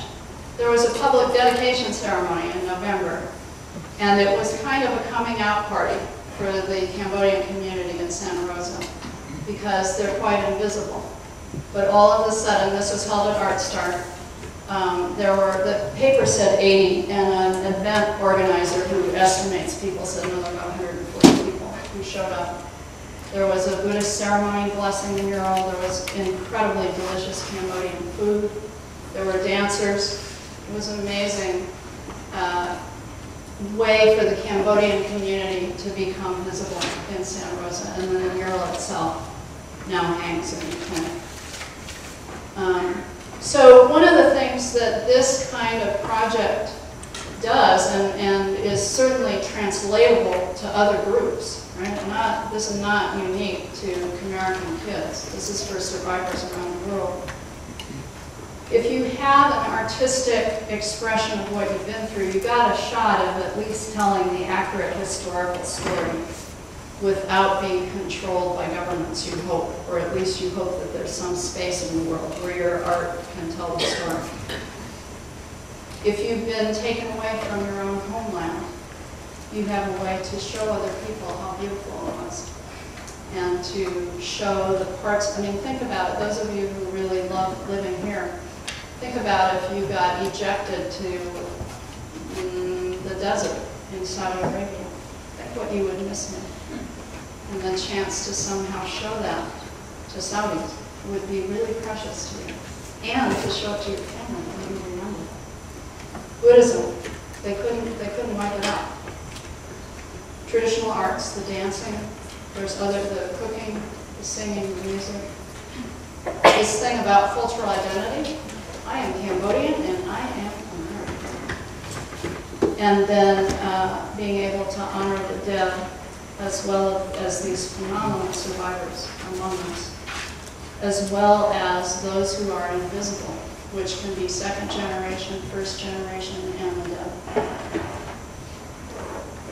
there was a public dedication ceremony in November. And it was kind of a coming out party for the Cambodian community in Santa Rosa, because they're quite invisible. But all of a sudden, this was held at Art Start. The paper said 80, and an event organizer who estimates people said no, there were about 140 people who showed up. There was a Buddhist ceremony blessing the mural. There was incredibly delicious Cambodian food. There were dancers. It was an amazing way for the Cambodian community to become visible in Santa Rosa. And then the mural itself now hangs in the clinic. So one of the things that this kind of project does, and is certainly translatable to other groups, right? This is not unique to Khmer Kids. This is for survivors around the world. If you have an artistic expression of what you've been through, you got a shot of at least telling the accurate historical story without being controlled by governments, you hope, or at least you hope that there's some space in the world where your art can tell the story. If you've been taken away from your own homeland, you have a way to show other people how beautiful it was, and to show the parts. I mean, think about it. Those of you who really love living here, think about if you got ejected to the desert in Saudi Arabia. Think what you would miss me. And the chance to somehow show that to Saudis would be really precious to you. And to show it to your family when you remember. Buddhism, they couldn't wipe it out. Traditional arts, the dancing, there's the cooking, the singing, the music. This thing about cultural identity, I am Cambodian and I am American. And then being able to honor the dead, as well as these phenomenal survivors among us, as well as those who are invisible, which can be second generation, first generation, and the dead.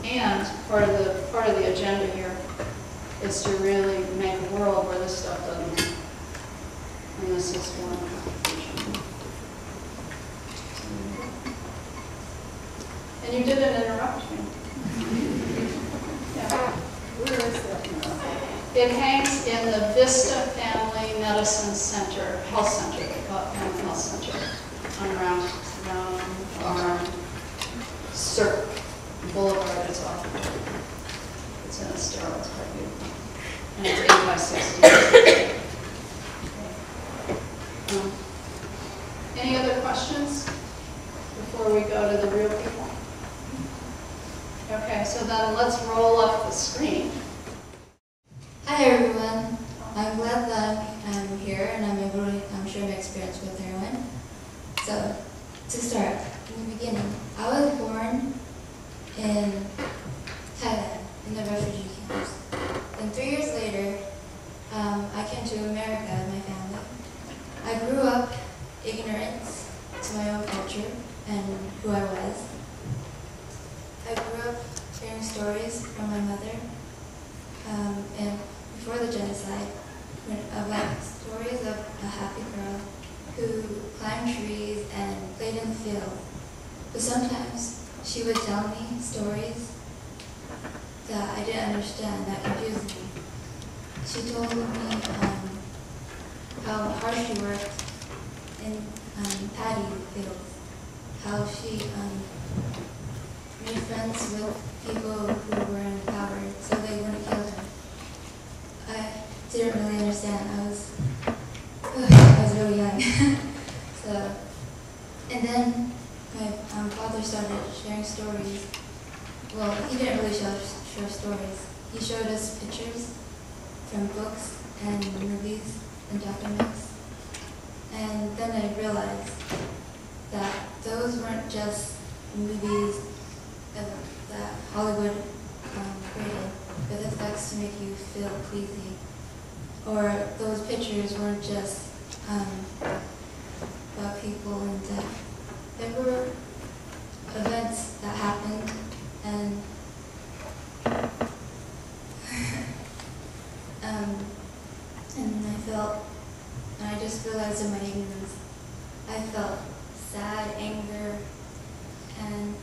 And part of the agenda here is to really make a world where this stuff doesn't happen. And this is one contribution. And you didn't interrupt me. Where is that now? It hangs in the Vista Family Medicine Center, Health Center, they call it Family Health Center, around Cirque Boulevard is off. It's in a sterile, it's quite beautiful. And it's 8 by 16. Any other questions before we go to the real people? Okay, so then let's roll up the screen. Hi everyone. I'm glad that I'm here and I'm sharing my experience with everyone. So, to start, in the beginning, I was born in Thailand, in the refugee camps. And 3 years later, I came to America with my family. I grew up ignorant to my own culture and who I was. I grew up hearing stories from my mother, and before the genocide, about stories of a happy girl who climbed trees and played in the field. But sometimes she would tell me stories that I didn't understand, that confused me. She told me how hard she worked in paddy fields, how she made friends with people who were in power so they wouldn't kill her. I didn't really understand. I was really young. And then my father started sharing stories. Well, he didn't really share stories. He showed us pictures from books and movies and documentaries. movies that Hollywood created with effects to make you feel queasy. Or those pictures weren't just about people and death. There were events that happened, and and I just realized in my ignorance, I felt sad, anger, and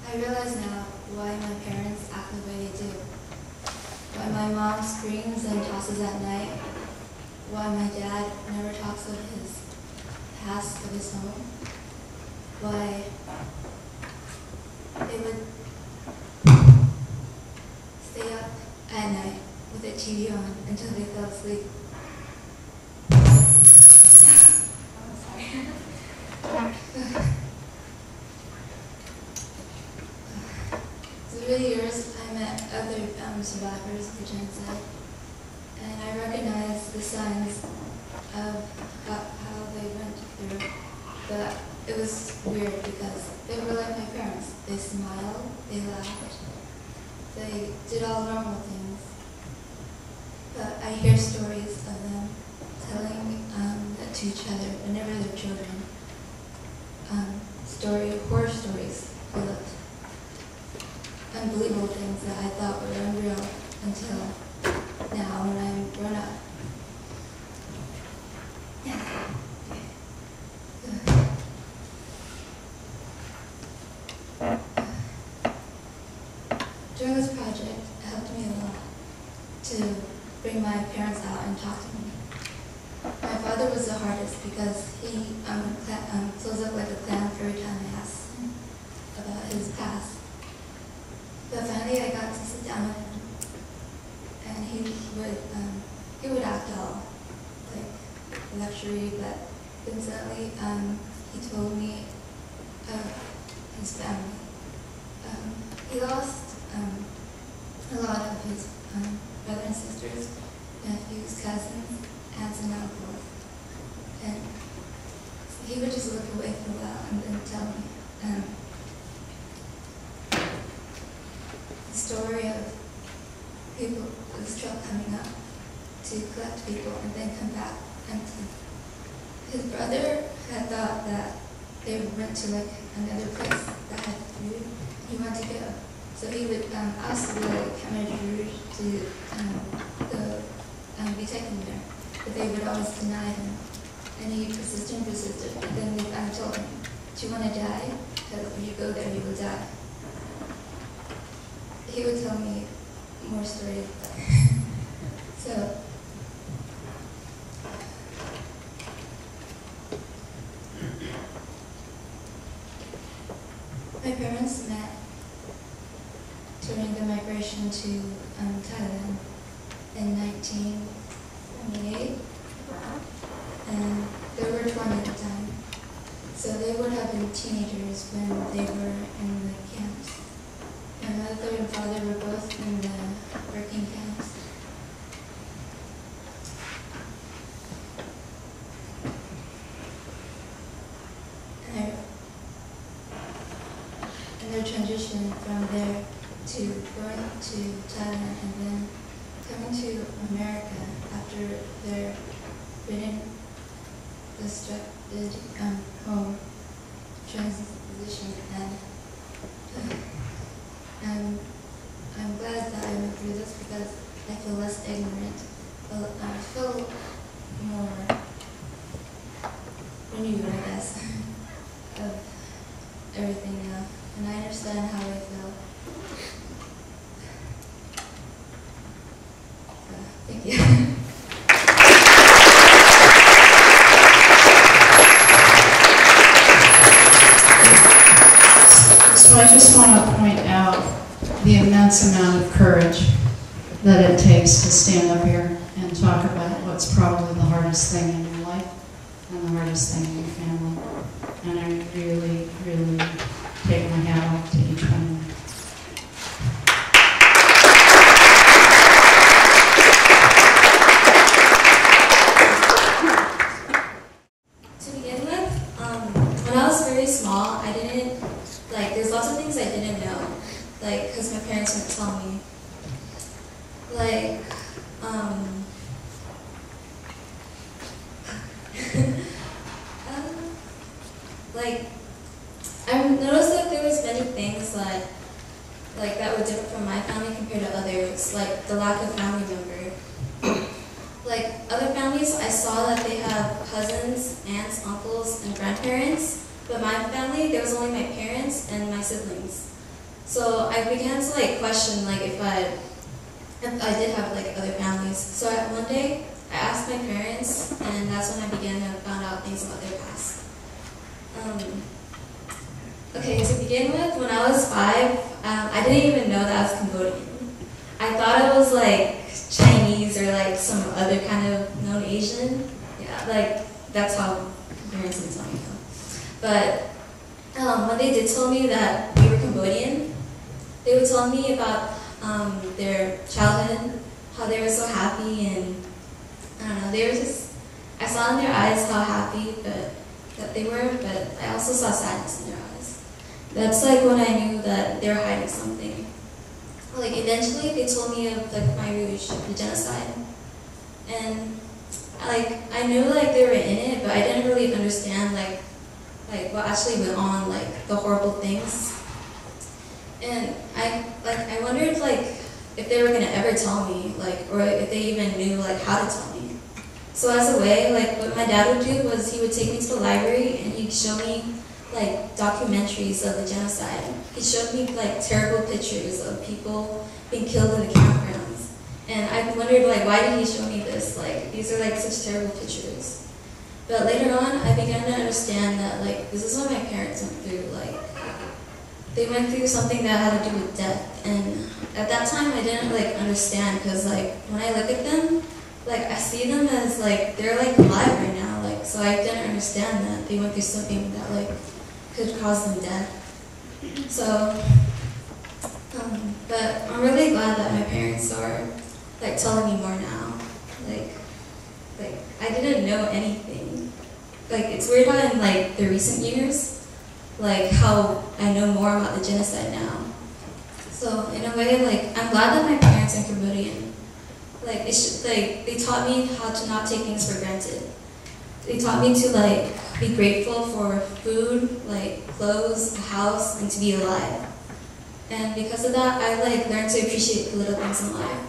I realize now why my parents act the way they do. Why my mom screams and tosses at night. Why my dad never talks of his past, of his home. Why they would stay up at night with the TV on until they fell asleep. Oh, sorry. Through the years, I met other survivors of the genocide, and I recognized the signs of how they went through. But it was weird because they were like my parents. They smiled, they laughed, they did all normal things. But I hear stories of them telling that to each other whenever they're children. Horror stories full of unbelievable things that I thought were unreal until now when I'm grown up. During this project, it helped me a lot to bring my parents out and talk to me. My father was the hardest because he closed up like a clam every time I asked him about his past. But finally I got to sit down with him, and he would act all like luxury, but then suddenly he told me of his family. He lost a lot of his brothers and sisters, nephews, cousins, aunts and uncles. And he would just look away for a while and then tell me the story of people, this truck coming up to collect people and then come back empty. His brother had thought that they went to like another place that had food. He wanted to go. So he would ask the Khmer Rouge to be taken there, but they would always deny him. And he persisted and persisted, and then they told him, "Do you want to die? Because if you go there, you will die." He would tell me more stories. So my parents met during the migration to Thailand in 1978, and they were 20 at the time. So they would have been teenagers when they were in the camps. My mother and father were both in the working camps. And their transition from there to going to Thailand and then coming to America after their written destructed home transition, and I'm glad that I went through this because I feel less ignorant. I feel more renewed, I guess, of everything now, and I understand how I feel. Thank you. So I just want to point out the immense amount of courage that it takes to stand up here and talk about what's probably the hardest thing in your life and the hardest thing in your family. And I really, really take my hat off to each one of you. like, there's lots of things I didn't know, like, because my parents wouldn't tell me. Like, like, I noticed that there was many things that, like, that were different from my family compared to others, like the lack of family member. Like, other families, I saw that they have cousins, aunts, uncles, and grandparents, but my family, there was only my parents and my siblings. So I began to, like, question, like, if I did have, like, other families. So one day, I asked my parents, and that's when I began to find out things about their past. Okay, to begin with, when I was 5, I didn't even know that I was Cambodian. I thought it was like Chinese or like some other kind of known Asian. Yeah, like that's how parents would tell me. But when they did tell me that we were Cambodian, they would tell me about their childhood, how they were so happy, and I don't know, they were just, I saw in their eyes how happy that they were, but I also saw sadness in their eyes. That's like when I knew that they were hiding something. Like eventually they told me of the Khmer Rouge, the genocide. And like I knew like they were in it, but I didn't really understand like what actually went on, like the horrible things. And I wondered like if they were gonna ever tell me, like, or if they even knew like how to tell me. So as a way, like what my dad would do was he would take me to the library and he'd show me like documentaries of the genocide. He showed me like terrible pictures of people being killed in the campgrounds. And I wondered like why did he show me this? Like these are like such terrible pictures. But later on I began to understand that like this is what my parents went through. Like they went through something that had to do with death. And at that time I didn't like understand because like when I look at them, like I see them as like they're like alive right now. Like so I didn't understand that they went through something that like could cause them death. So, but I'm really glad that my parents are like telling me more now. Like I didn't know anything. Like it's weird how in like the recent years, like how I know more about the genocide now. So in a way, like I'm glad that my parents are Cambodian. Like they taught me how to not take things for granted. They taught me to like be grateful for food, like clothes, a house, and to be alive. And because of that, I like learned to appreciate the little things in life.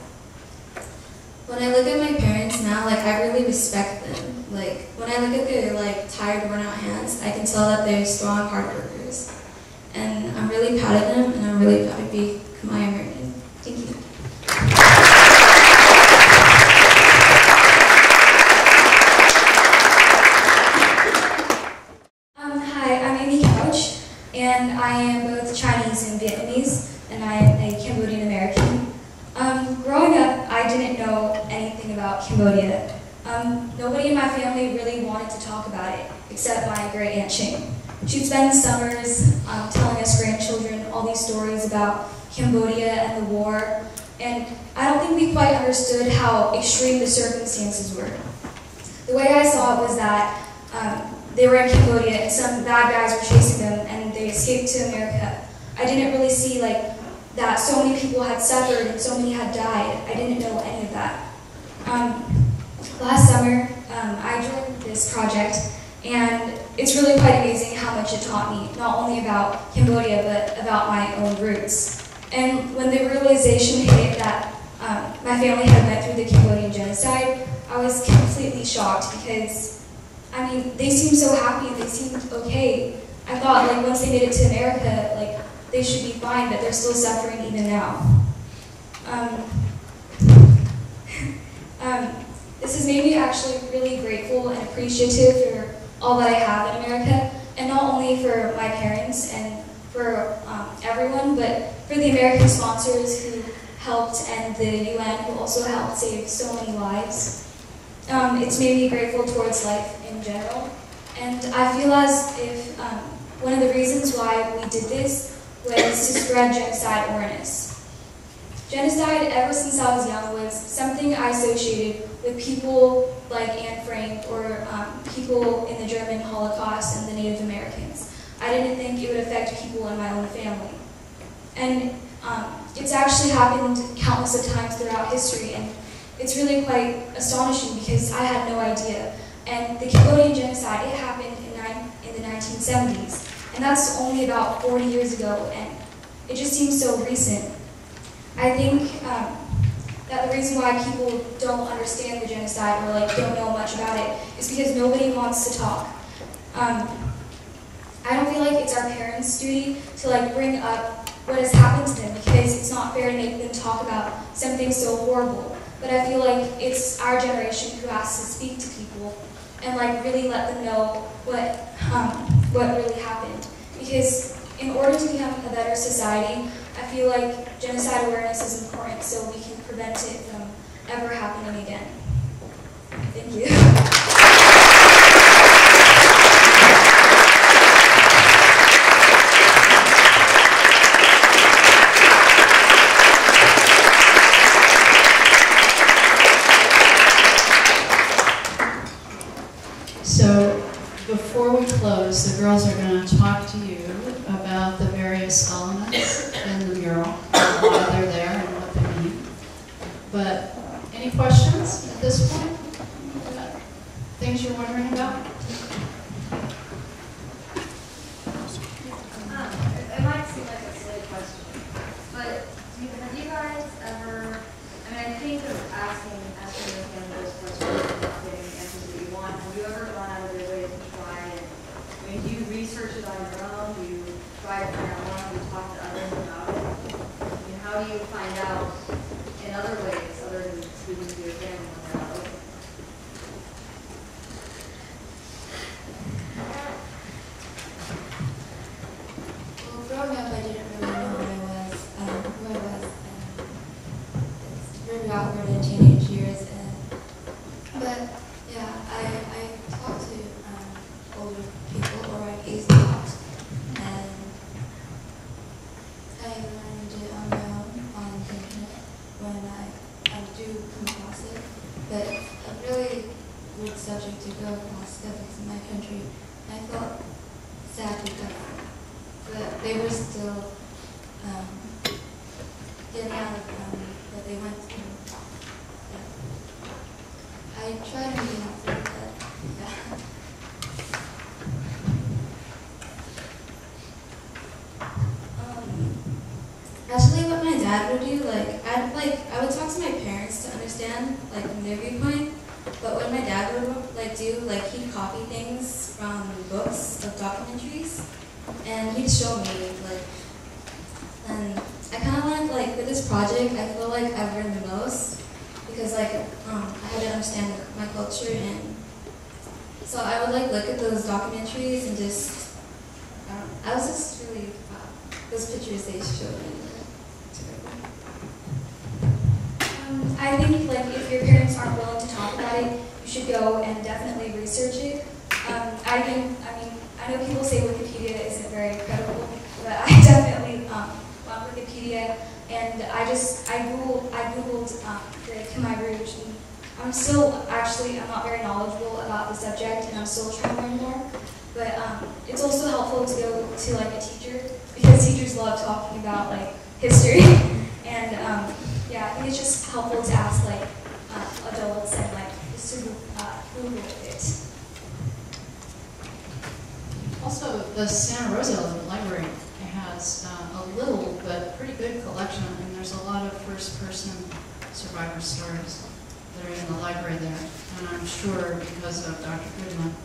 When I look at my parents now, like I really respect them. Like when I look at their like tired, worn out hands, I can tell that they're strong, hard workers. And I'm really proud of them, and I'm really proud to be Khmer American. Thank you. And I am both Chinese and Vietnamese, and I am a Cambodian American. Growing up, I didn't know anything about Cambodia. Nobody in my family really wanted to talk about it, except my great aunt Seng. She'd spend the summers telling us grandchildren all these stories about Cambodia and the war, and I don't think we quite understood how extreme the circumstances were. The way I saw it was that they were in Cambodia and some bad guys were chasing them and they escaped to America. I didn't really see like that so many people had suffered and so many had died. I didn't know any of that. Last summer, I joined this project, and it's really quite amazing how much it taught me, not only about Cambodia, but about my own roots. And when the realization hit that my family had went through the Cambodian genocide, I was completely shocked because I mean, they seemed so happy, they seemed okay. I thought, like, once they made it to America, like, they should be fine, but they're still suffering even now. This has made me actually really grateful and appreciative for all that I have in America, and not only for my parents and for everyone, but for the American sponsors who helped and the UN who also helped save so many lives. It's made me grateful towards life in general, and I feel as if one of the reasons why we did this was to spread genocide awareness. Genocide, ever since I was young, was something I associated with people like Anne Frank or people in the German Holocaust and the Native Americans. I didn't think it would affect people in my own family. And it's actually happened countless of times throughout history, and it's really quite astonishing because I had no idea. And the Cambodian genocide, it happened in the 1970s, and that's only about 40 years ago, and it just seems so recent. I think that the reason why people don't understand the genocide or don't know much about it is because nobody wants to talk. I don't feel like it's our parents' duty to bring up what has happened to them, because it's not fair to make them talk about something so horrible. But I feel like it's our generation who has to speak to people and really let them know what really happened. Because in order to become a better society, I feel like genocide awareness is important so we can prevent it from ever happening again. Thank you. So before we close, the girls are going to talk to you about the various elements in the mural, why they're there and what they mean. But any questions at this point? Things you're wondering about? It might seem like a silly question, but have you guys ever, I think of asking your family those questions and not getting the answers that you want. Have you ever gone out of your way to try and, do you research it on your own? Do you try to find out more? Do you talk to others about it? How do you find out in other ways other than speaking to your family when they're not open? Well, growing up, I didn't really know who I was, it's very awkward in teenage years, but yeah, I talked to older people, or I easily talked, and I learned it on my own on the internet when I do come across it. But a really weird subject to go across because in my country, I felt sad because but they were still getting out of what they went through. I tried to be helpful, but yeah. Actually, what my dad would do, I would talk to my parents to understand, from their viewpoint. But what my dad would do, he'd copy things from books of documentaries, and he'd show me, and I kind of wanted, with this project, I feel like I've learned the most, because, I had to understand my culture, and so I would, look at those documentaries and just, I was just really, those pictures they showed me. I think if your parents aren't willing to talk about it, you should go and definitely research it. I know people say Wikipedia isn't very credible, but I definitely went Wikipedia, and I googled the Khmer Rouge, and I'm not very knowledgeable about the subject, and I'm still trying to learn more. But it's also helpful to go to a teacher, because teachers love talking about history, and yeah, I think it's just helpful to ask adults and just to Google it. Also, the Santa Rosa Library has a little but pretty good collection, and there's a lot of first-person survivor stories that are in the library there. And I'm sure because of Dr. Goodman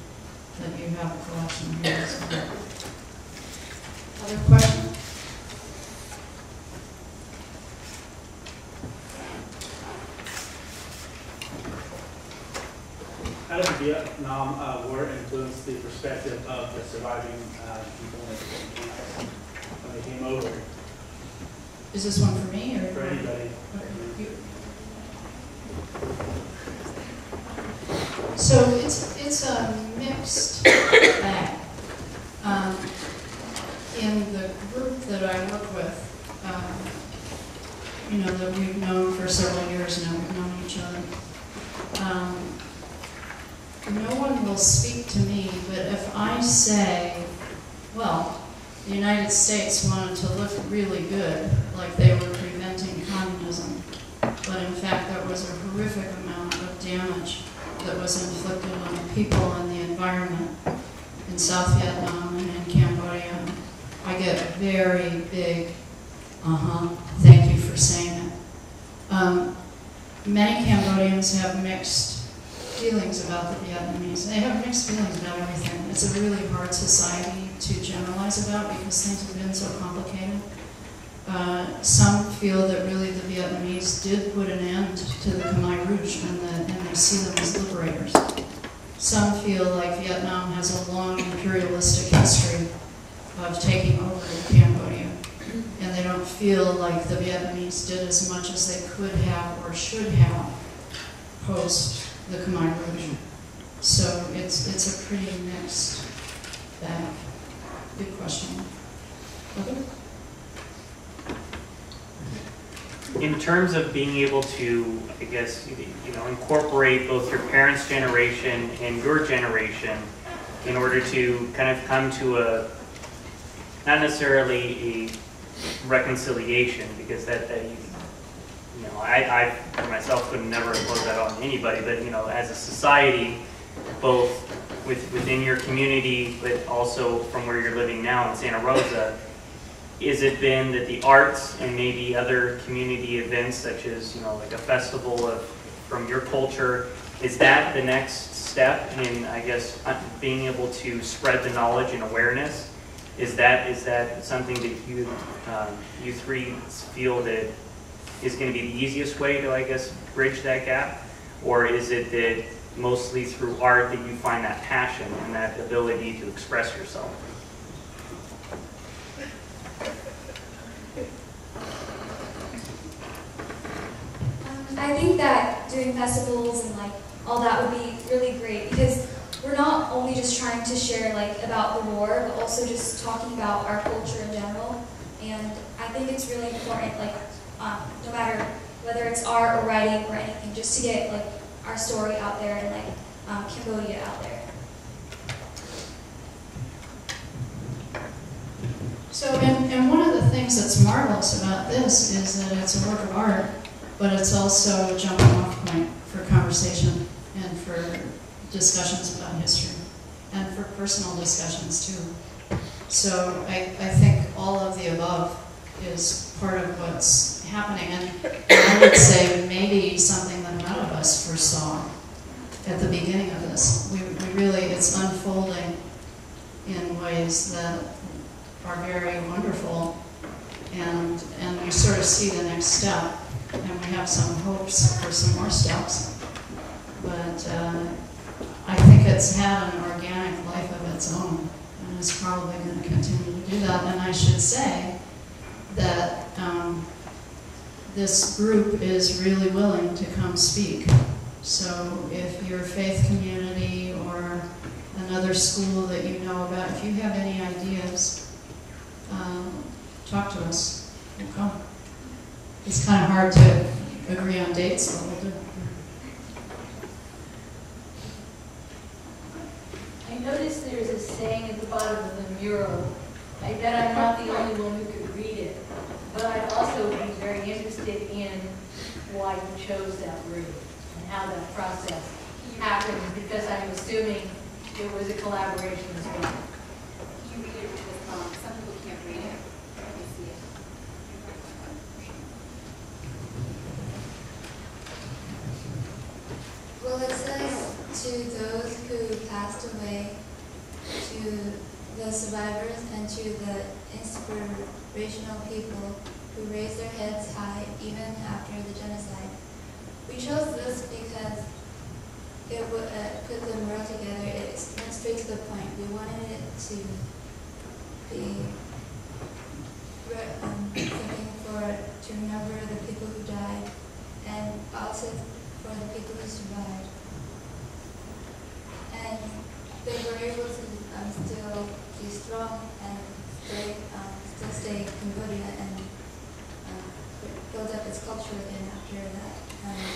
that you have a collection here as well. Other questions? How did the Vietnam War influence the perspective of the surviving people when they came over? Is this one for me or for anybody? Okay. So it's a mixed bag. In the group that I work with, that we've known for several years now, we've known each other. No one will speak to me, but if I say well, the United States wanted to look really good, like they were preventing communism. But in fact, there was a horrific amount of damage that was inflicted on the people and the environment in South Vietnam and in Cambodia. I get very big, thank you for saying it. Many Cambodians have mixed feelings about the Vietnamese. They have mixed feelings about everything. It's a really hard society to generalize about because things have been so complicated. Some feel that really the Vietnamese did put an end to the Khmer Rouge and they see them as liberators. Some feel like Vietnam has a long imperialistic history of taking over Cambodia, and they don't feel like the Vietnamese did as much as they could have or should have post the Khmer Rouge. So it's a pretty mixed bag. Good question. Okay. In terms of being able to, I guess, incorporate both your parents' generation and your generation in order to kind of come to a, not necessarily a reconciliation, because I for myself could never impose that on anybody, but as a society, both within your community, but also from where you're living now in Santa Rosa, is it been that the arts and maybe other community events, such as like a festival from your culture, is that the next step in, I guess, being able to spread the knowledge and awareness? Is that something that you three feel that is going to be the easiest way to, I guess, bridge that gap? Or is it that mostly through art that you find that passion and that ability to express yourself? I think that doing festivals and like all that would be really great, because we're not only just trying to share like about the war, but also just talking about our culture in general. And I think it's really important, like no matter whether it's art or writing or anything, just to get like our story out there and like Cambodia out there. So, and one of the things that's marvelous about this is that it's a work of art, but it's also a jumping off point for conversation and for discussions about history and for personal discussions too. So I think all of the above is part of what's happening, and I would say maybe something that none of us foresaw at the beginning of this. We really, it's unfolding in ways that are very wonderful, and we sort of see the next step, and we have some hopes for some more steps. But I think it's had an organic life of its own, and it's probably going to continue to do that. And I should say that this group is really willing to come speak. So if your faith community or another school that you know about, if you have any ideas, talk to us. We'll come. It's kind of hard to agree on dates, but we'll do. I noticed there's a saying at the bottom of the mural. I bet I'm not the only one who could read it, but I'd also be very interested in why you chose that route and how that process happened, because I'm assuming it was a collaboration as well. Can you read it with, some people can't read it. Let me see it. Well, it says, to those who passed away, to the survivors, and to the inspirational people who raised their heads high even after the genocide. We chose this because it would put the mural together. It went straight to the point. We wanted it to be something to remember the people who died, and also for the people who survived. And they were able to still be strong and still stay in Cambodia and build up its culture again after that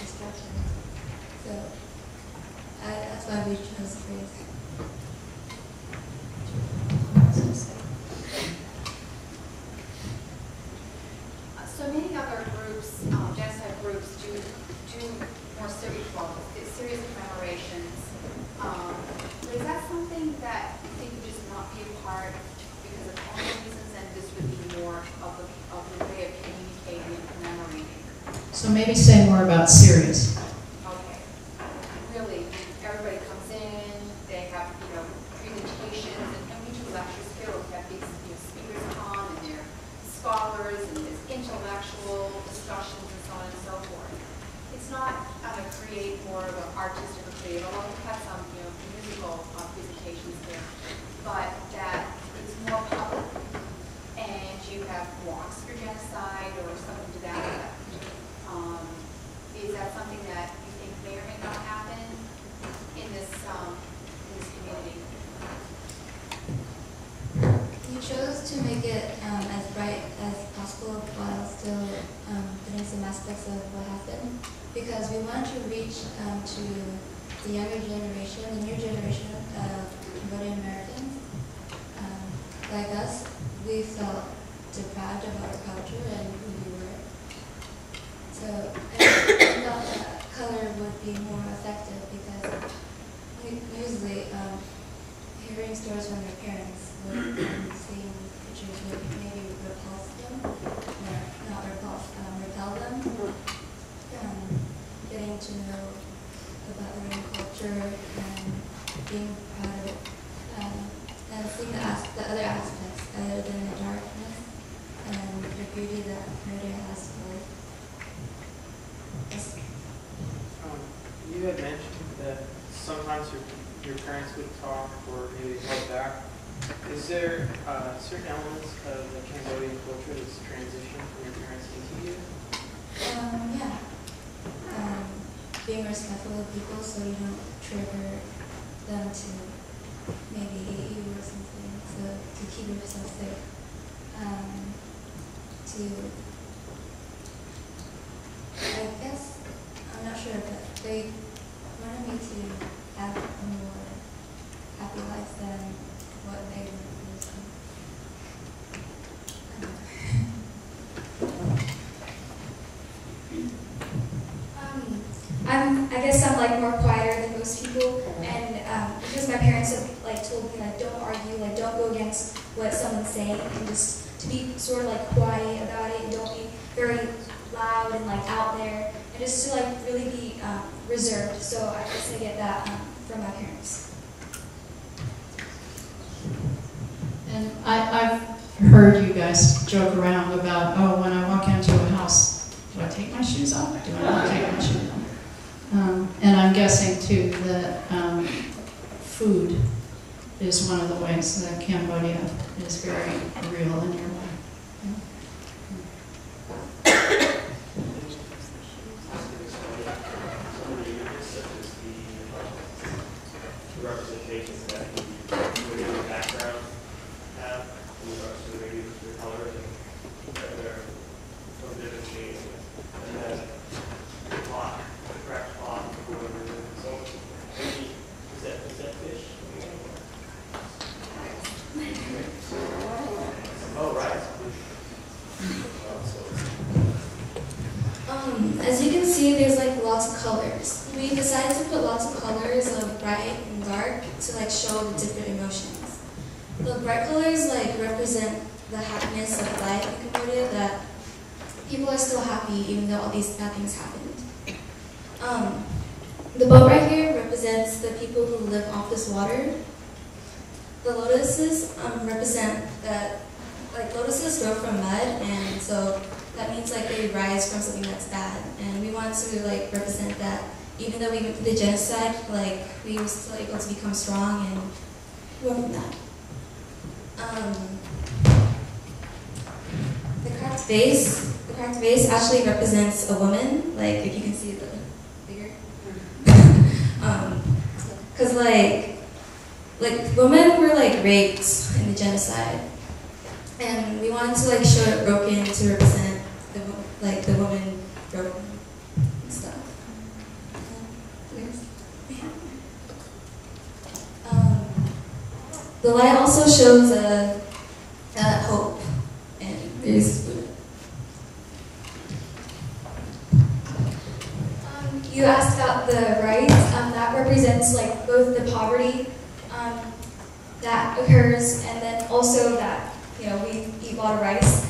destruction. So that's why we chose the phrase. So maybe say more about series. Okay. Really, everybody comes in, they have, presentations, and we do lectures here, we have big speakers come, and they're scholars, and there's intellectual discussions, and so on and so forth. It's not to create more of an artistic or creative, although we have some, musical presentations there, but that it's more public, and you have walks for genocide or something to that effect. Is that something that you think may or may not happen in this community? We chose to make it as bright as possible while still putting some aspects of what happened, because we want to reach to the younger generation, the new generation of Cambodian Americans. Like us, we felt deprived of our culture and who we were. So I thought that color would be more effective, because usually hearing stories from their parents would seeing pictures would maybe repulse them, or not repulse, repel them. Getting to know about their own culture and being proud of it, and seeing the other aspects other than the darkness and the beauty that Cambodia has to live. You had mentioned that sometimes your parents would talk or maybe held back. Is there certain elements of the Cambodian culture that's transitioned from your parents into you? Yeah. Being respectful of people so you don't trigger them to maybe hate you or something, so to keep yourself safe. I guess, I'm not sure, but they wanted me to have a more happy life than what they were using. I guess I'm like more quieter than most people, and because my parents have like told me like don't argue, like don't go against what someone's saying, and just to be sort of like quiet about it, and don't be very loud and like out there, and just to like really be reserved. So I guess I get that from my parents. And I've heard you guys joke around about, oh, when I walk into a house, do I take my shoes off? Do I not take my shoes off? And I'm guessing too that food is one of the ways that Cambodia is very real in your life. The representations that the background have in regards to maybe the colors and that they're from different shades. And then the pot, the cracked pot, whatever it is. So maybe is that fish? Oh, right. As you can see, there's like lots of colors. We decided to put lots of colors of bright and dark to like show the different emotions. The bright colors like represent the happiness of life in Cambodia, that people are still happy even though all these bad things happened. The boat right here represents the people who live off this water. The lotuses represent that, like, lotuses grow from mud, and so that means like they rise from something that's bad. And we want to like represent that even though we went through the genocide, like we were still able to become strong and grow from that. The cracked vase actually represents a woman, like if you can see the figure. Because like women were like raped in the genocide, and we wanted to like show it broken to represent the woman broken and stuff. The light also shows hope, and there's food. You asked about the rice. That represents like both the poverty that occurs, and then also that we eat a lot of rice.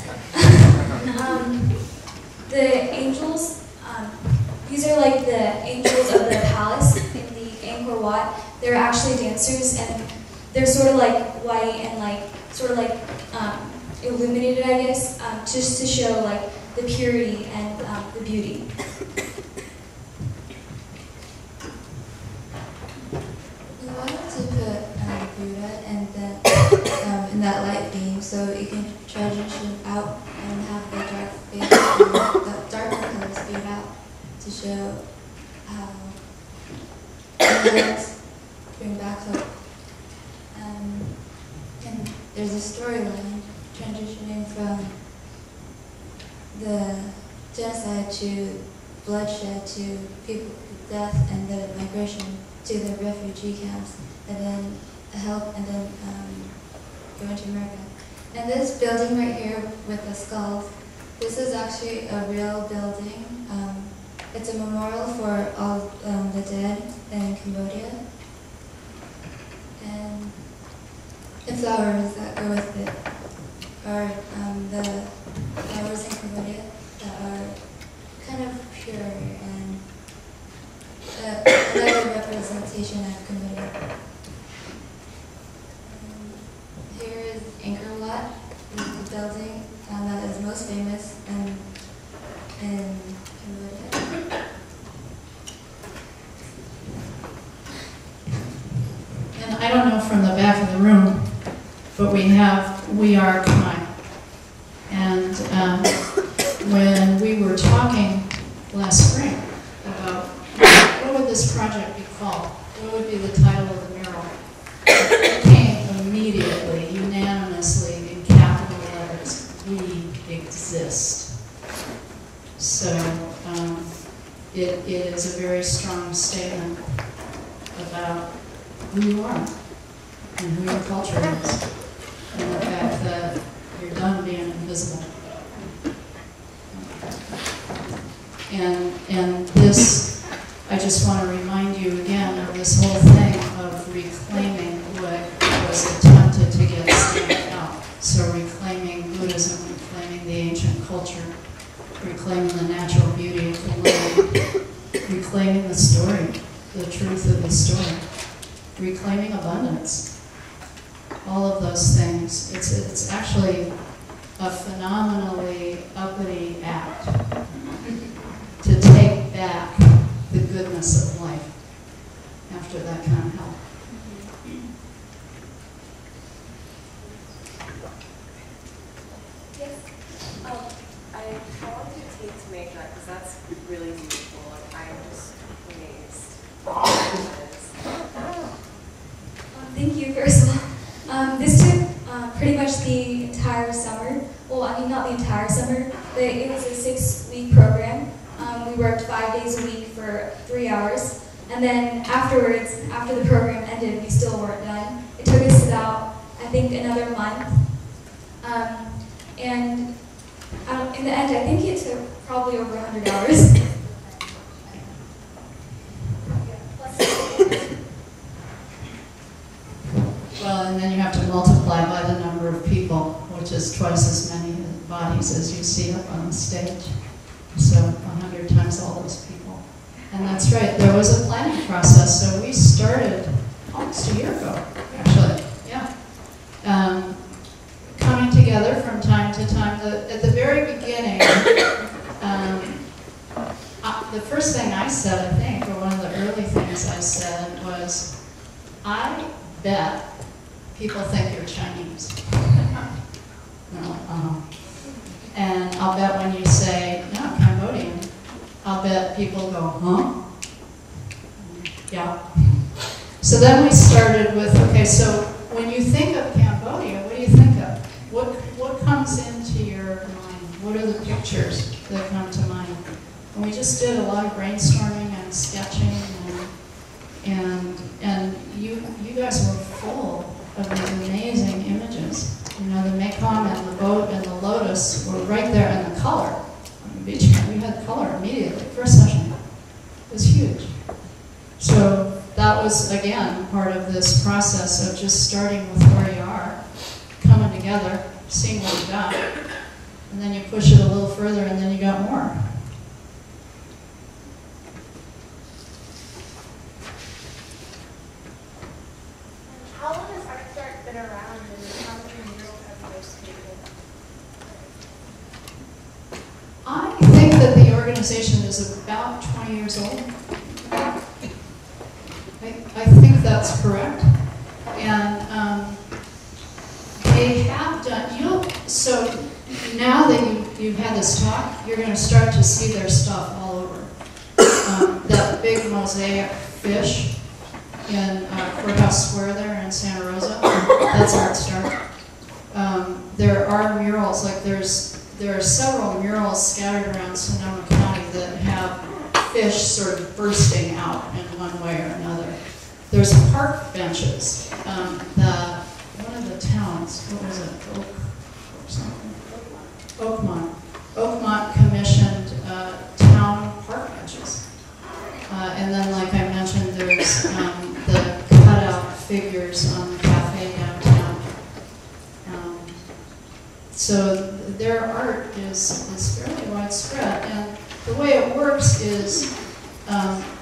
The angels These are like the angels of the palace in the Angkor Wat. They're actually dancers, and they're sort of like white and like sort of like illuminated, I guess, just to show like the purity and the beauty. We wanted to put Buddha and in that light beam, so you can transition out and have the darker colors fade out to show how lights bring back hope. And there's a storyline transitioning from the genocide to bloodshed to people death and the migration to the refugee camps and then help and then going to America. And this building right here with the skulls, this is actually a real building. It's a memorial for all the dead in Cambodia. And the flowers that go with it are the flowers in Cambodia that are kind of pure and another representation of Cambodia. Here is Angkor Wat, the building that is most famous in Cambodia. And I don't know from the back of the room, but we are Khmer. And when we were talking last spring about what would this project be called, what would be the title of the mural, it came immediately, unanimously, in capital letters, we exist. So it is a very strong statement about who you are and who your culture is, and the fact that you're done being invisible. And this, I just want to remind you again of this whole thing of reclaiming what was attempted to get stamped out. So reclaiming Buddhism, reclaiming the ancient culture, reclaiming the natural beauty of the land, reclaiming the story, the truth of the story, reclaiming abundance. All of those things. It's actually a phenomenally uppity act to take back the goodness of life after that kind of help. Yes. How long did it take to make that? Because that's really beautiful. Like, I'm just amazed. Thank you, first of all. This took pretty much the entire summer. Well, I mean, not the entire summer, but it was a 6-week program. We worked 5 days a week for 3 hours. And then afterwards, after the program ended, we still weren't done. It took us about, I think, another month. And in the end, I think it took probably over 100 hours. Well, and then you have to multiply by the number of people, which is twice as many bodies as you see up on the stage. So 100 times all those people. And that's right, there was a planning process. So we started almost a year ago, actually, yeah. Coming together from time to time. At the very beginning, the first thing I said, I think, or one of the early things I said was, I bet people think you're Chinese. And I'll bet when you say, no, Cambodian, I'll bet people go, huh? Yeah. So then we started with, okay, so when you think of Cambodia, what do you think of? What comes into your mind? What are the pictures that come to mind? And we just did a lot of brainstorming and sketching, and you guys were full of these amazing images. You know, the Mekong and the boat and the lotus were right there, and the color on the beach. We had color immediately, first session. It was huge. So that was, again, part of this process of just starting with where you are, coming together, seeing what you got, and then you push it a little further, and then you got more. organization is about 20 years old. I think that's correct. And they have done, so now that you've had this talk, you're going to start to see their stuff all over. That big mosaic fish in Courthouse Square there in Santa Rosa, that's Art Star. There are murals, like there are several murals scattered around Sonoma County that have fish sort of bursting out in one way or another. There's park benches that one of the towns, what was it, Oak or something? Oakmont commissioned town park benches. And then, like I mentioned, there's the cutout figures on the cafe downtown. So their art is fairly widespread. And the way it works is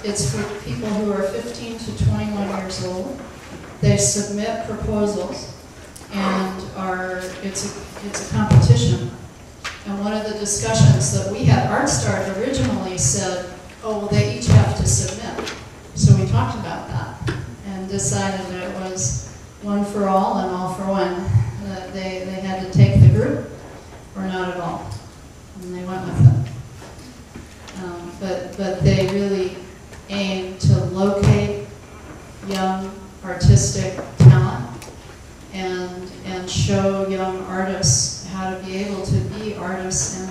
it's for people who are 15 to 21 years old. They submit proposals, and it's a competition. And one of the discussions that we had, ArtStart originally said, oh, well, they each have to submit. So we talked about that and decided that it was one for all and all for one. That they had to take the group or not at all. And they went with it. But they really aim to locate young artistic talent and show young artists how to be able to be artists in